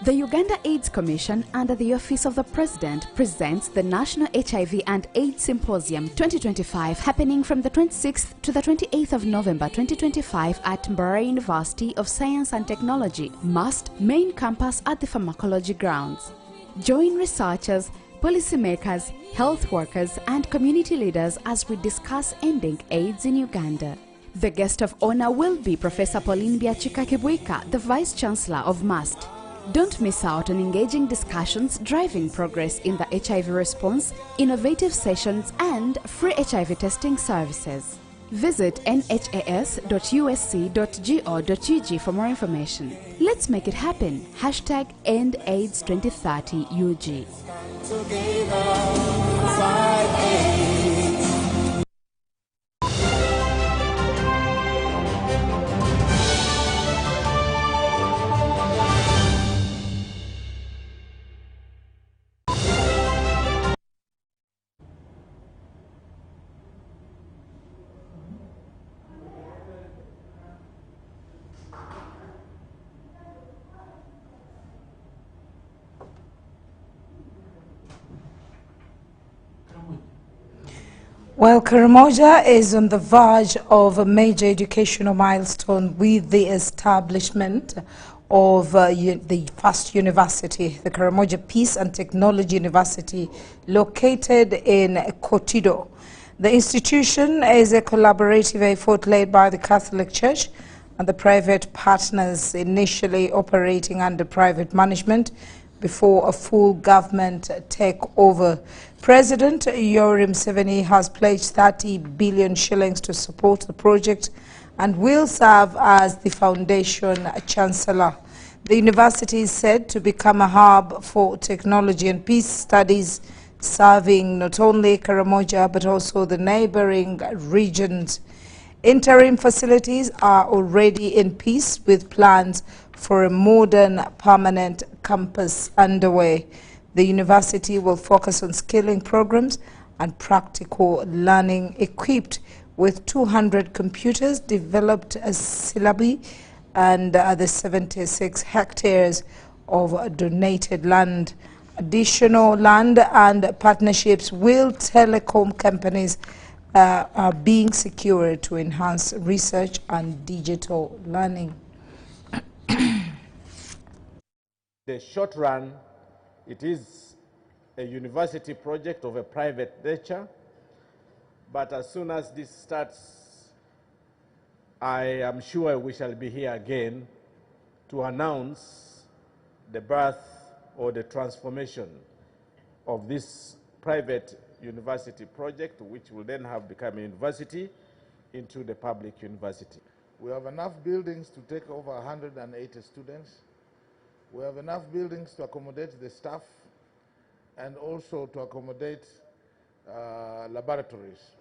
The Uganda AIDS Commission under the Office of the President presents the National HIV and AIDS Symposium 2025 happening from the 26th to the 28th of November 2025 at Mbarara University of Science and Technology, MUST main campus at the Pharmacology Grounds. Join researchers, policymakers, health workers and community leaders as we discuss ending AIDS in Uganda. The guest of honor will be Professor Pauline Byachika-Kibwika, the Vice Chancellor of MUST. Don't miss out on engaging discussions driving progress in the HIV response, innovative sessions and free HIV testing services. Visit nhas.usc.go.ug for more information. Let's make it happen. #EndAIDS2030UG. Well, Karamoja is on the verge of a major educational milestone with the establishment of the first university, the Karamoja Peace and Technology University, located in Kotido. The institution is a collaborative effort led by the Catholic Church and the private partners, initially operating under private management before a full government takeover. President Yoweri Museveni has pledged 30 billion shillings to support the project and will serve as the foundation chancellor. The university is said to become a hub for technology and peace studies, serving not only Karamoja but also the neighboring regions. Interim facilities are already in place with plans for a modern permanent campus underway. The university will focus on skilling programs and practical learning, equipped with 200 computers developed as syllabi and the 76 hectares of donated land. Additional land and partnerships with telecom companies are being secured to enhance research and digital learning. The short run, it is a university project of a private nature, but as soon as this starts, I am sure we shall be here again to announce the birth or the transformation of this private university project, which will then have become a university, into the public university. We have enough buildings to take over 180 students. We have enough buildings to accommodate the staff and also to accommodate laboratories.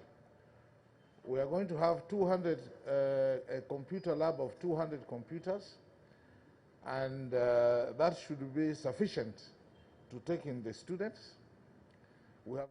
We are going to have a computer lab of 200 computers, and that should be sufficient to take in the students. We have